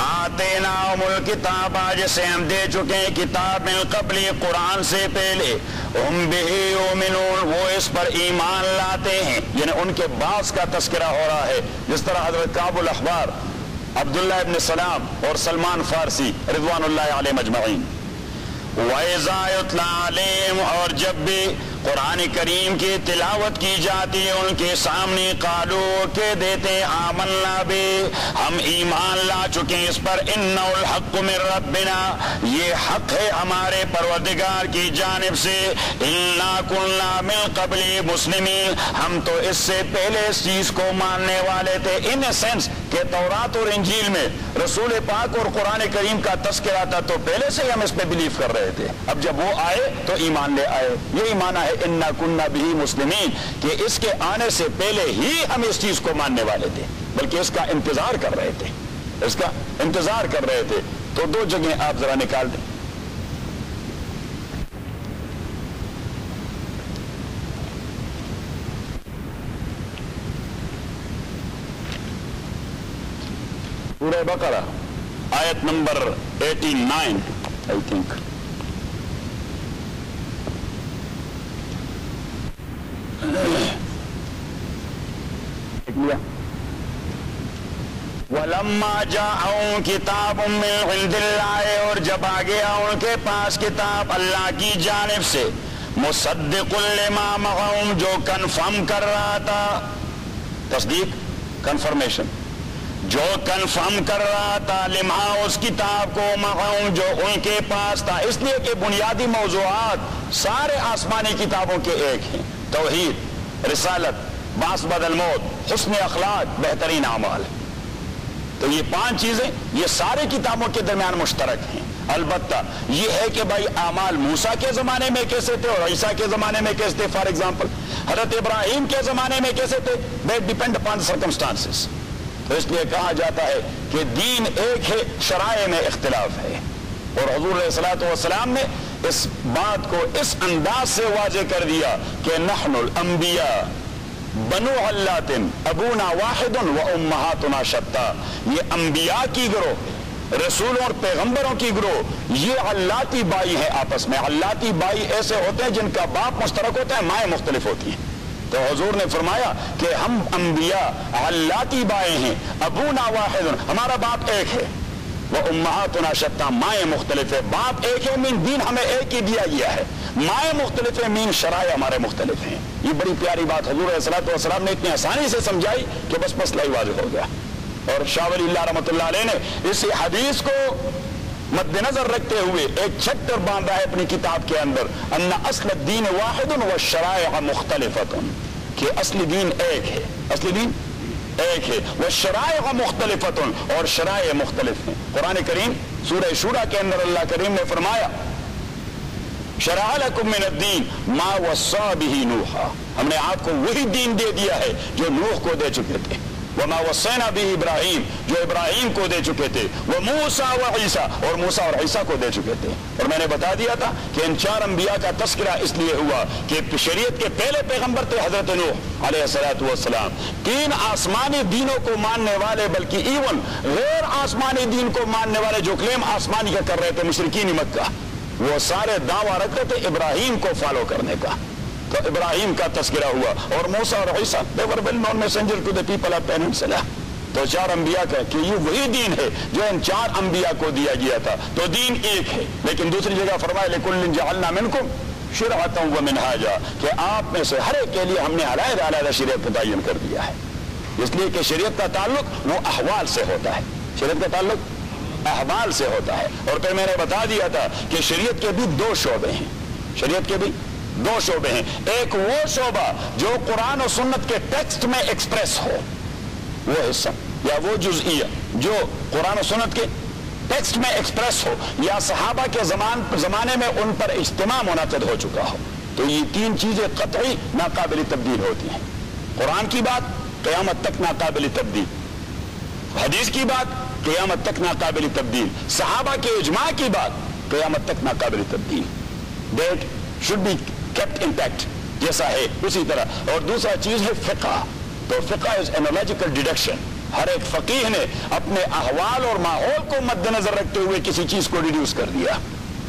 آتیناہم الکتاب جسے ہم دے چکے ہیں کتاب من قبل قرآن سے پہلے, ہم بہ یؤمنون, وہ اس پر ایمان لاتے ہیں. یعنی ان کے بعض کا تذکرہ ہو رہا ہے, جس طرح حضرت کعب الاحبار, عبداللہ ابن سلام اور سلمان فارسی رضوان اللہ علیہ مجمعین. وَإِذَا يُتْلَى عَلَيْهِمْ, اور جب بھی قرآن کریم کی تلاوت کی جاتی ہے ان کے سامنے, قالو کہ دیتے آمنا بے, ہم ایمان لا چکے اس پر, انہ الحق من ربنا, یہ حق ہے ہمارے پروردگار کی جانب سے, انا کنا من قبل مسلمین, ہم تو اس سے پہلے اس چیز کو ماننے والے تھے. ان سینس کہ تورات اور انجیل میں رسول پاک اور قرآن کریم کا تذکرہ تھا تو پہلے سے ہی ہم اس پہ بلیو کر رہے تھے, اب جب وہ آئے تو ایمان لے آئے. یہی معنی ہے انا کننا بہ مسلمین, کہ اس کے آنے سے پہلے ہی ہم اس چیز کو ماننے والے تھے, بلکہ اس کا انتظار کر رہے تھے, اس کا انتظار کر رہے تھے. تو دو جگہیں آپ ذرا نکال دیں. سورہ بقرہ آیت نمبر 89 I think. وَلَمَّا جَاءَهُمْ كِتَابٌ مِّنْ عِندِ اللَّهِ, اور جب آ گیا ان کے پاس کتاب اللہ کی جانب سے, مُصَدِّقٌ لِمَا مَعَهُمْ, جو کنفرم کر رہا تھا, تصدیق کنفرمیشن, جو کنفرم کر رہا تھا, لما اس کتاب کو, معہم جو ان کے پاس تھا. اس لیے کہ بنیادی موضوعات سارے آسمانی کتابوں کے ایک ہیں, توحید, رسالت, بعث بعد الموت, حسن اخلاق, بہترین اعمال. تو یہ 5 چیزیں یہ سارے کتابوں کے درمیان مشترک ہیں. البتہ یہ ہے کہ بھائی اعمال موسیٰ کے زمانے میں کیسے تھے اور عیسیٰ کے زمانے میں کیسے تھے. فار ایگزامپل حضرت ابراہیم کے زمانے میں کیسے تھے, they depend upon circumstances. تو اس لیے کہا جاتا ہے کہ دین ایک ہے, شرائع میں اختلاف ہے. اور حضور علیہ الصلوۃ والسلام نے اس بات کو اس انداز سے واضح کر دیا کہ نحن الانبیاء بنو علات ابونا واحد و امہاتنا شتیٰ, یہ انبیاء کی گروہ, رسولوں اور پیغمبروں کی گروہ, یہ علاتی بائی ہے آپس میں. علاتی بائی ایسے ہوتے ہیں جن کا باپ مشترک ہوتا ہے, مائیں مختلف ہوتی ہیں. تو حضور نے فرمایا کہ ہم انبیاء علاتی بائیں ہیں, ابونا واحد, ہمارا باپ ایک ہے, وہ امہاتنا شتیٰ, مائیں مختلف ہے. باپ ایک ہے مین دین ہمیں ایک ہی دیا گیا ہے, مائیں مختلف ہے مین شرائع ہمارے مختلف ہیں. یہ بڑی پیاری بات حضور علیہ الصلوۃ والسلام نے اتنی آسانی سے سمجھائی کہ بس مسئلہ ہی واضح ہو گیا. اور شاہ ولی اللہ رحمۃ اللہ علیہ نے اسی حدیث کو مد نظر رکھتے ہوئے ایک چیپٹر باندھا ہے اپنی کتاب کے اندر, ان اصل الدین واحد والشرائع مختلفۃ, کہ اصل دین ایک ہے, اصل دین ایک ہے, والشرائع مختلفۃ, اور شرائع مختلف ہیں. قرآن کریم سورہ شورى کے اندر اللہ کریم نے فرمایا شرع لکم من الدین ما وصى به نوحا, ہم نے آپ کو وہی دین دے دیا ہے جو نوح کو دے چکے تھے, وما وصینا به ابراہیم, جو ابراہیم کو دے چکے تھے, وموسیٰ وعیسیٰ, اور موسیٰ اور عیسیٰ کو دے چکے تھے. اور میں نے بتا دیا تھا کہ ان 4 انبیاء کا تذکرہ اس لیے ہوا کہ شریعت کے پہلے پیغمبر تھے حضرت نوح علیہ الصلوۃ والسلام. 3 آسمانی دینوں کو ماننے والے, بلکہ ایون غیر آسمانی دین کو ماننے والے جو کلیم آسمانی کا کر رہے تھے مشرکین مکہ, وہ سارے دعویٰ رکھتے تھے ابراہیم کو فالو کرنے کا. تو ابراہیم کا تذکرہ ہوا, اور موسیٰ اور عیسیٰ they were well known messenger to the people of Peninsula. تو 4 انبیاء کا کہ یہ وہی دین ہے جو ان 4 انبیاء کو دیا گیا تھا، تو دین ایک ہے. لیکن دوسری جگہ فرمایا لِكُلٍّ جَعَلْنَا مِنْكُمْ شِرْعَةً وَمِنْهَاجًا کہ آپ میں سے ہر ایک کے لیے ہم نے علیحدہ علیحدہ شریعت متعین کر دیا ہے. اس لیے کہ شریعت کا تعلق وہ احوال سے ہوتا ہے، شریعت کا تعلق احوال سے ہوتا ہے. اور پھر میں نے بتا دیا تھا کہ شریعت کے بھی 2 شعبے ہیں، شریعت کے بھی 2 شعبے ہیں. ایک وہ شعبہ جو قرآن و سنت کے ٹیکسٹ میں ایکسپریس ہو، وہ حصہ یا وہ جزئیہ جو قرآن و سنت کے ٹیکسٹ میں ایکسپریس ہو یا صحابہ کے زمانے میں ان پر اجتماع منعقد ہو چکا ہو. تو یہ 3 چیزیں قطعی ناقابل تبدیل ہوتی ہیں. قرآن کی بات قیامت تک ناقابل تبدیل، حدیث کی بات قیامت تک ناقابل تبدیل، صحابہ کے اجماع کی بات قیامت تک ناقابل تبدیل. That should be kept intact جیسا ہے اسی طرح. اور دوسرا چیز ہے فقہ. تو فقہ is analogical deduction. ہر ایک فقیہ نے اپنے احوال اور ماحول کو مد نظر رکھتے ہوئے کسی چیز کو ریڈیوس کر دیا.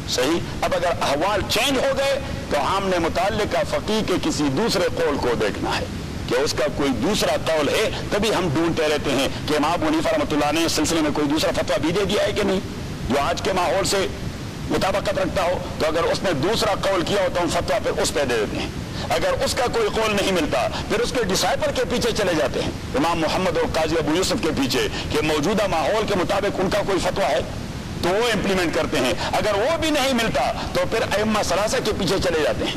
صحیح. اب اگر احوال چینج ہو گئے تو ہم نے متعلقہ فقیہ کے کسی دوسرے قول کو دیکھنا ہے کہ اس کا کوئی دوسرا قول ہے. تبھی ہم ڈھونڈتے رہتے ہیں کہ امام ابو حنیفہ رحمۃ اللہ نے اس سلسلے میں کوئی دوسرا فتویٰ بھی دے دیا ہے کہ نہیں جو آج کے ماحول سے مطابقت رکھتا ہو. تو اگر اس نے دوسرا قول کیا ہو تو ہم فتویٰ پھر اس پہ دے دیتے ہیں. اگر اس کا کوئی قول نہیں ملتا پھر اس کے ڈسائپل کے پیچھے چلے جاتے ہیں، امام محمد اور قاضی ابو یوسف کے پیچھے، کہ موجودہ ماحول کے مطابق ان کا کوئی فتویٰ ہے تو وہ امپلیمنٹ کرتے ہیں. اگر وہ بھی نہیں ملتا تو پھر ائمہ ثلاثہ کے پیچھے چلے جاتے ہیں،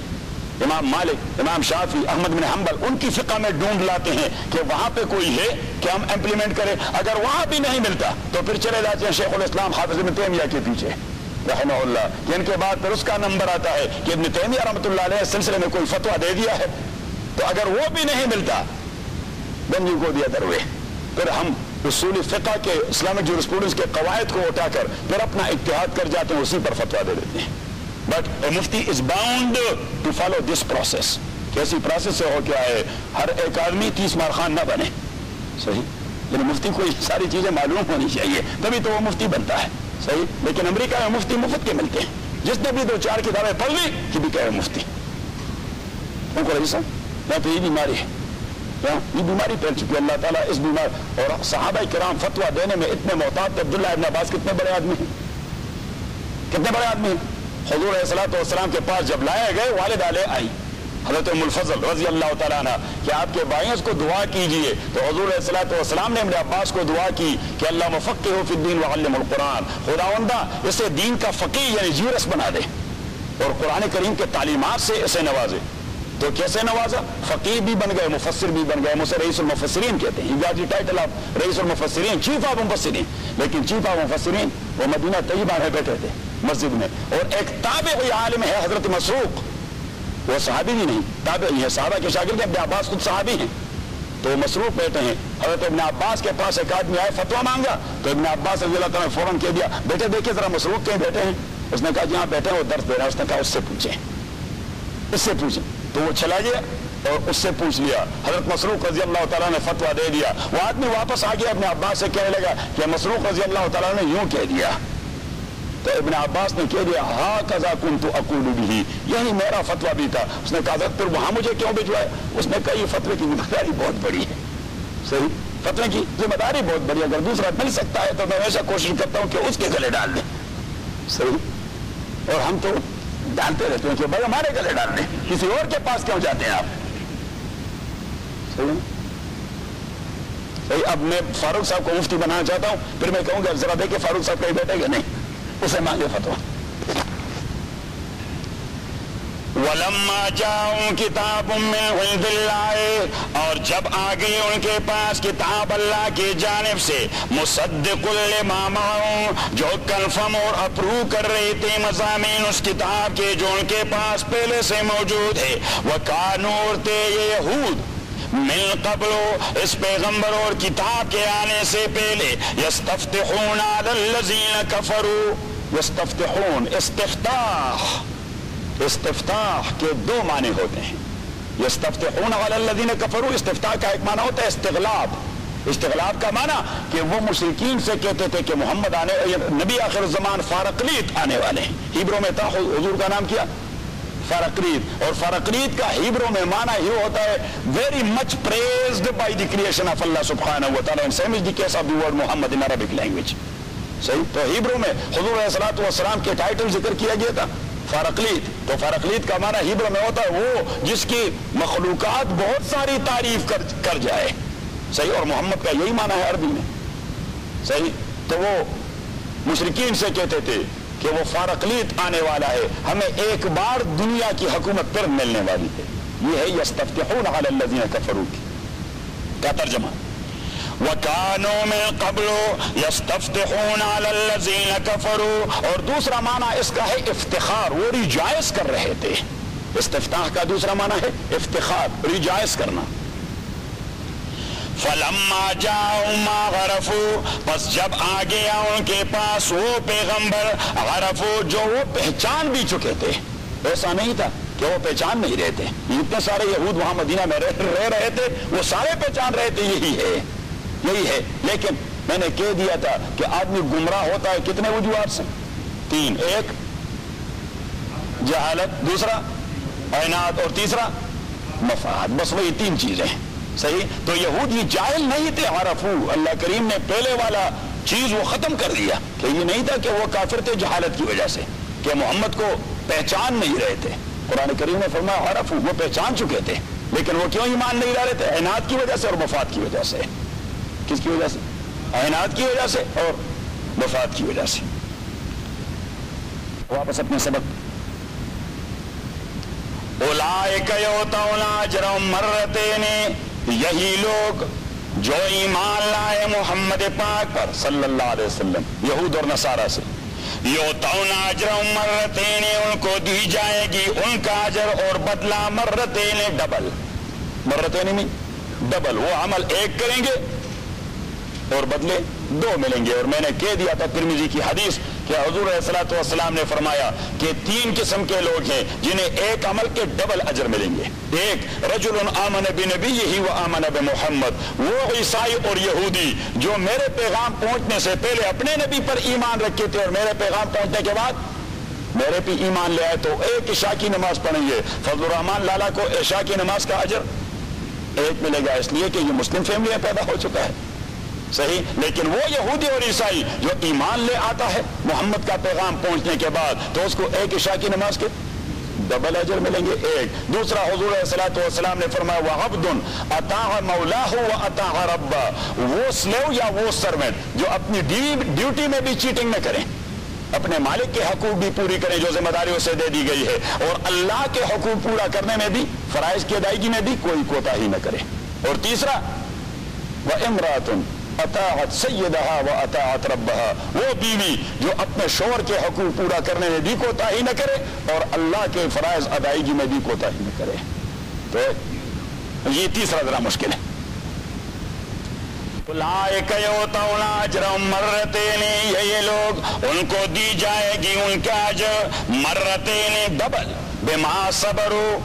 امام مالک، امام شافعی، احمد بن حنبل، ان کی فقہ میں ڈھونڈ لاتے ہیں کہ وہاں پہ کوئی ہے کہ ہم امپلیمنٹ کریں. اگر وہاں بھی نہیں ملتا تو پھر چلے جاتے ہیں شیخ الاسلام حافظ ابن تیمیہ کے پیچھے رحمہ اللہ. جن کے بعد پھر اس کا نمبر آتا ہے کہ ابن تیمیہ رحمۃ اللہ علیہ اس سلسلے میں کوئی فتویٰ دے دیا ہے. تو اگر وہ بھی نہیں ملتا then you go the other way. پھر ہم اصول فقہ کے اسلامک جورسپروڈنس کے قواعد کو اٹھا کر پھر اپنا اجتہاد کر جاتے ہیں، اسی پر فتویٰ دے دیتے ہیں. But a mufti is bound to follow this process. کیسی پروسیس سے ہو کیا ہے؟ ہر ایک آدمی 30 مار خان نہ بنے. صحیح. یعنی مفتی کو یہ ساری چیزیں معلوم ہونی چاہیے تبھی تو وہ مفتی بنتا ہے. صحیح. لیکن امریکہ میں مفتی مفت کے ملتے ہیں، جس نے بھی 2-4 کتابیں پڑھ لی کہ بھی کہے مفتی. ان کو رہی صاحب یا تو یہ بیماری ہے، یہ بیماری پھیل چکی ہے. اللہ تعالیٰ اس بیمار اور صحابہ کرام فتویٰ دینے میں اتنے محتاط تھے. عبداللہ ابن عباس کتنے بڑے آدمی ہیں، کتنے بڑے آدمی ہیں. حضور علیہ الصلوۃ والسلام کے پاس جب لائے گئے والدہ لے آئی حضرت ام الفضل رضی اللہ تعالیٰ عنہ کہ آپ کے بھائیوں کو دعا کیجئے. تو حضور علیہ الصلوۃ والسلام نے ابن عباس کو دعا کی کہ اللہ مفقہہ فی الدین وعلم القرآن، خداوندہ اسے دین کا فقیہ یعنی جیرس بنا دے اور قرآن کریم کے تعلیمات سے اسے نوازے. تو کیسے نوازا؟ فقیہ بھی بن گئے، مفسر بھی بن گئے. مجھے رئیس المفسرین کہتے ہیں. یہ ٹائٹل آف رئیس المفسرین، چیف آف مفسرین. لیکن چیف آف مفسرین وہ مدینہ طیبہ میں بیٹھے تھے مسجد میں. اور ایک تابعی عالم ہے حضرت مسروق، وہ صحابی بھی نہیں، تابعی ہے، صحابہ کے شاگرد ابن عباس خود صحابی ہیں. تو وہ مسروق بیٹھے ہیں. حضرت ابن عباس کے پاس ایک آدمی آئے فتویٰ مانگا تو ابن عباس رضی اللہ تعالیٰ نے فوراً کہہ دیا بیٹے دیکھیں ذرا مسروق کہیں بیٹھے ہیں. اس نے کہا جہاں بیٹھے ہیں وہ درس دے رہا ہے. اس نے کہا اس سے پوچھیں، اس سے پوچھیں. تو وہ چلا گیا اور اس سے پوچھ لیا. حضرت مسروق رضی اللہ تعالیٰ نے فتویٰ دے دیا. وہ آدمی واپس آ گیا ابن عباس سے کہنے لگا کہ مسروق رضی اللہ تعالیٰ نے یوں کہہ دیا. تو ابن عباس نے کہہ دیا ہاکذا کنت اقول بہ، یہی میرا فتویٰ بھی تھا. اس نے کہا حضرت پھر وہاں مجھے کیوں بھجوائے؟ اس نے کہا یہ فتوے کی ذمہ داری بہت بڑی ہے. صحیح. فتوے کی ذمہ داری بہت بڑی ہے. اگر دوسرا مل سکتا ہے تو میں ہمیشہ کوشش کرتا ہوں کہ اس کے گلے ڈال دیں. صحیح. اور ہم تو ڈالتے رہتے ہیں کہ بھائی ہمارے گلے ڈال دیں، کسی اور کے پاس کیوں جاتے ہیں آپ؟ صحیح. اب میں فاروق صاحب کو مفتی بنانا چاہتا ہوں، پھر میں کہوں گا ذرا دیکھیں فاروق صاحب کہیں بیٹھے گا نہیں، اسے مانگے فتویٰ. وَلَمَّا جَاءُوا كِتَابٌ مِّنْ عِندِ اللَّهِ، اور جب آ گئی ان کے پاس کتاب اللہ کی جانب سے، مُصَدِّقٌ لِّمَا مَعَهُمْ، جو کنفرم اور اپروو کر رہی تھی مضامین اس کتاب کے جو ان کے پاس پہلے سے موجود ہے. وَكَانُوا، اور تھے یہ یہود، من قبل، اس پیغمبر اور کتاب کے آنے سے پہلے، یستفتحون علی الذین کفروا، یستفتحون، استفتاح، استفتاح کے 2 معنی ہوتے ہیں. یستفتحون علی الذین کفروا، استفتاح کا ایک معنی ہوتا ہے استغلاب. استغلاب کا معنی کہ وہ مشرکین سے کہتے تھے کہ محمد نبی آخر الزمان فارقلیت آنے والے ہیں. ہیبرو میں تھا حضور کا نام کیا فرقلیت. اور فرقلیت کا ہیبرو میں معنی یہ ہوتا ہے very much praised by the creation of Allah subhanahu wa ta'ala, and same is the case of the word Muhammad in Arabic language. صحیح. تو ہیبرو میں حضور علیہ الصلوۃ والسلام کے ٹائٹل ذکر کیا گیا تھا فرقلیت. تو فرقلیت کا معنی ہیبرو میں ہوتا ہے وہ جس کی مخلوقات بہت ساری تعریف کر جائے. صحیح. اور محمد کا یہی معنی ہے عربی میں. صحیح. تو وہ مشرکین سے کہتے تھے کہ وہ فرقلیت آنے والا ہے, ہمیں ایک بار دنیا کی حکومت پر ملنے والی ہے. یہ ہے یستفتحون علی الذین کفروا کا ترجمہ. وَكَانُوا مِن قَبْلُ يَسْتَفْتِحُونَ عَلَى الَّذِينَ كَفَرُوا. اور دوسرا معنی اس کا ہے افتخار, وہ ریجائز کر رہے تھے. استفتاح کا دوسرا معنی ہے افتخار, ریجائز کرنا. فَلَمَّا جَاءَهُم مَّا غَرَفُوا. بس جب آ گیا ان کے پاس وہ پیغمبر غرفو جو وہ پہچان بھی چکے تھے. ایسا نہیں تھا کہ وہ پہچان نہیں رہے تھے. اتنے سارے یہود وہاں مدینہ میں رہ رہے تھے, وہ سارے پہچان رہے تھے یہی ہے یہی ہے. لیکن میں نے کہہ دیا تھا کہ آدمی گمراہ ہوتا ہے کتنے وجوہات سے؟ 3. ایک جہالت, دوسرا عناد, اور تیسرا مفاد. بس وہی 3 چیزیں ہیں. صحیح. تو یہود یہ جاہل نہیں تھے. عرفو, اللہ کریم نے پہلے والا چیز وہ ختم کر دیا کہ یہ نہیں تھا کہ وہ کافر تھے جہالت کی وجہ سے, کہ محمد کو پہچان نہیں رہے تھے. قرآن کریم نے فرمایا عرفو, وہ پہچان چکے تھے لیکن وہ کیوں ایمان نہیں لا رہے تھے؟ عناد کی وجہ سے اور مفاد کی وجہ سے. کس کی وجہ سے؟ عناد کی وجہ سے اور مفاد کی وجہ سے. واپس اپنے سبق. اولئک یؤتون اجرهم مرتین. یہی لوگ جو ایمان لائے محمد پاک پر صلی اللہ علیہ وسلم, یہود اور نصارہ سے, یؤتون اجرهم مرتین, ان کو دی جائے گی ان کا اجر اور بدلہ مرتین, ڈبل. مرتین میں ڈبل, وہ عمل ایک کریں گے اور بدلے 2 ملیں گے. اور میں نے کہہ دیا تھا ترمذی کی حدیث کہ حضور علیہ الصلوۃ والسلام نے فرمایا کہ 3 قسم کے لوگ ہیں جنہیں ایک عمل کے ڈبل اجر ملیں گے. ایک رجل آمن بنبیہ و آمن بمحمد, وہ عیسائی اور یہودی جو میرے پیغام پہنچنے سے پہلے اپنے نبی پر ایمان رکھے تھے اور میرے پیغام پہنچنے کے بعد میرے پہ ایمان لے آئے, تو ایک عشاء کی نماز پڑھیں گے. فضل الرحمان لالا کو عشاء کی نماز کا اجر 1 ملے گا, اس لیے کہ یہ مسلم فیملی میں پیدا ہو چکا ہے. صحیح. لیکن وہ یہودی اور عیسائی جو ایمان لے آتا ہے محمد کا پیغام پہنچنے کے بعد, تو اس کو ایک عشاء کی نماز کے ڈبل اجر ملیں گے. ایک. دوسرا حضور علیہ الصلوۃ والسلام نے فرمایا وَعَبْدٌ أَطَاعَ مَوْلَاهُ وَأَطَاعَ رَبَّهُ. وہ سلیو یا وہ سرونٹ جو اپنی ڈیوٹی میں بھی چیٹنگ نہ کریں, اپنے مالک کے حقوق بھی پوری کریں جو ذمہ داری اسے دے دی گئی ہے, اور اللہ کے حقوق پورا کرنے میں بھی, فرائض کی ادائیگی میں بھی کوئی کوتاہی نہ کرے. اور تیسرا وَإِمْرَأَةٌ اطاعت سیدہا و اطاعت ربہا, وہ بیوی جو اپنے شوہر کے حقوق پورا کرنے میں بھی کوتاہی نہ کرے اور اللہ کے فرائض ادائیگی میں بھی کوتاہی نہ کرے. تو یہ تیسرا ذرا مشکل ہے. اولئک یؤتون اجرهم مرتین, یہ لوگ ان کو دی جائے گی ان کا اجر مرتین, ڈبل, بما صبروا.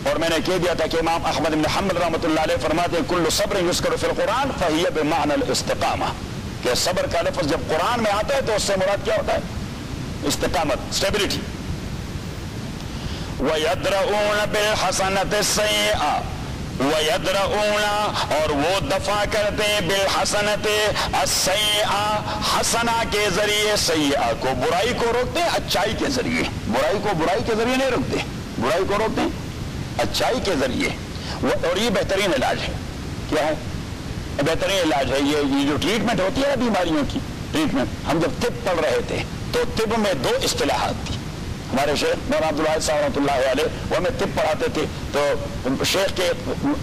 اور میں نے کہہ دیا تھا کہ امام احمد بن حنبل رحمۃ اللہ علیہ فرماتے ہیں کل صبر یذکر فی القرآن فہی بمعنی الاستقامہ, کہ صبر کا لفظ جب قرآن میں آتا ہے تو اس سے مراد کیا ہوتا ہے؟ استقامت, اسٹیبلٹی. وَيَدْرَؤُونَ بِالْحَسَنَةِ السَّيِّئَةَ, وَيَدْرَؤُونَ, اور وہ دفع کرتے ہیں بِالْحَسَنَةِ السَّيِّئَةَ, حسنہ کے ذریعے, سیئہ کو برائی کو روکتے ہیں اچائی کے ذریعے. برائی کو برائی کے ذریعے نہیں روکتے, برائی کو روکتے ہیں اچائی کے ذریعے. اور یہ بہترین علاج ہے. کیا ہے بہترین علاج ہے؟ یہ جو ٹریٹمنٹ ہوتی ہے نا بیماریوں کی ٹریٹمنٹ, ہم جب طب پڑھ رہے تھے تو طب میں 2 اصطلاحات تھی. ہمارے شیخ مولانا عبدالواحد صاحب رحمۃ اللہ علیہ وہ ہمیں طب پڑھاتے تھے, تو شیخ کے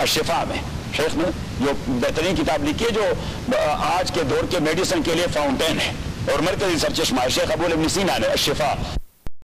الشفاء میں شیخ نے جو بہترین کتاب لکھی ہے جو آج کے دور کے میڈیسن کے لیے فاؤنٹین ہے اور مرکزی سرچشمہ ہے, شیخ ابو ابن سینا نے الشفاء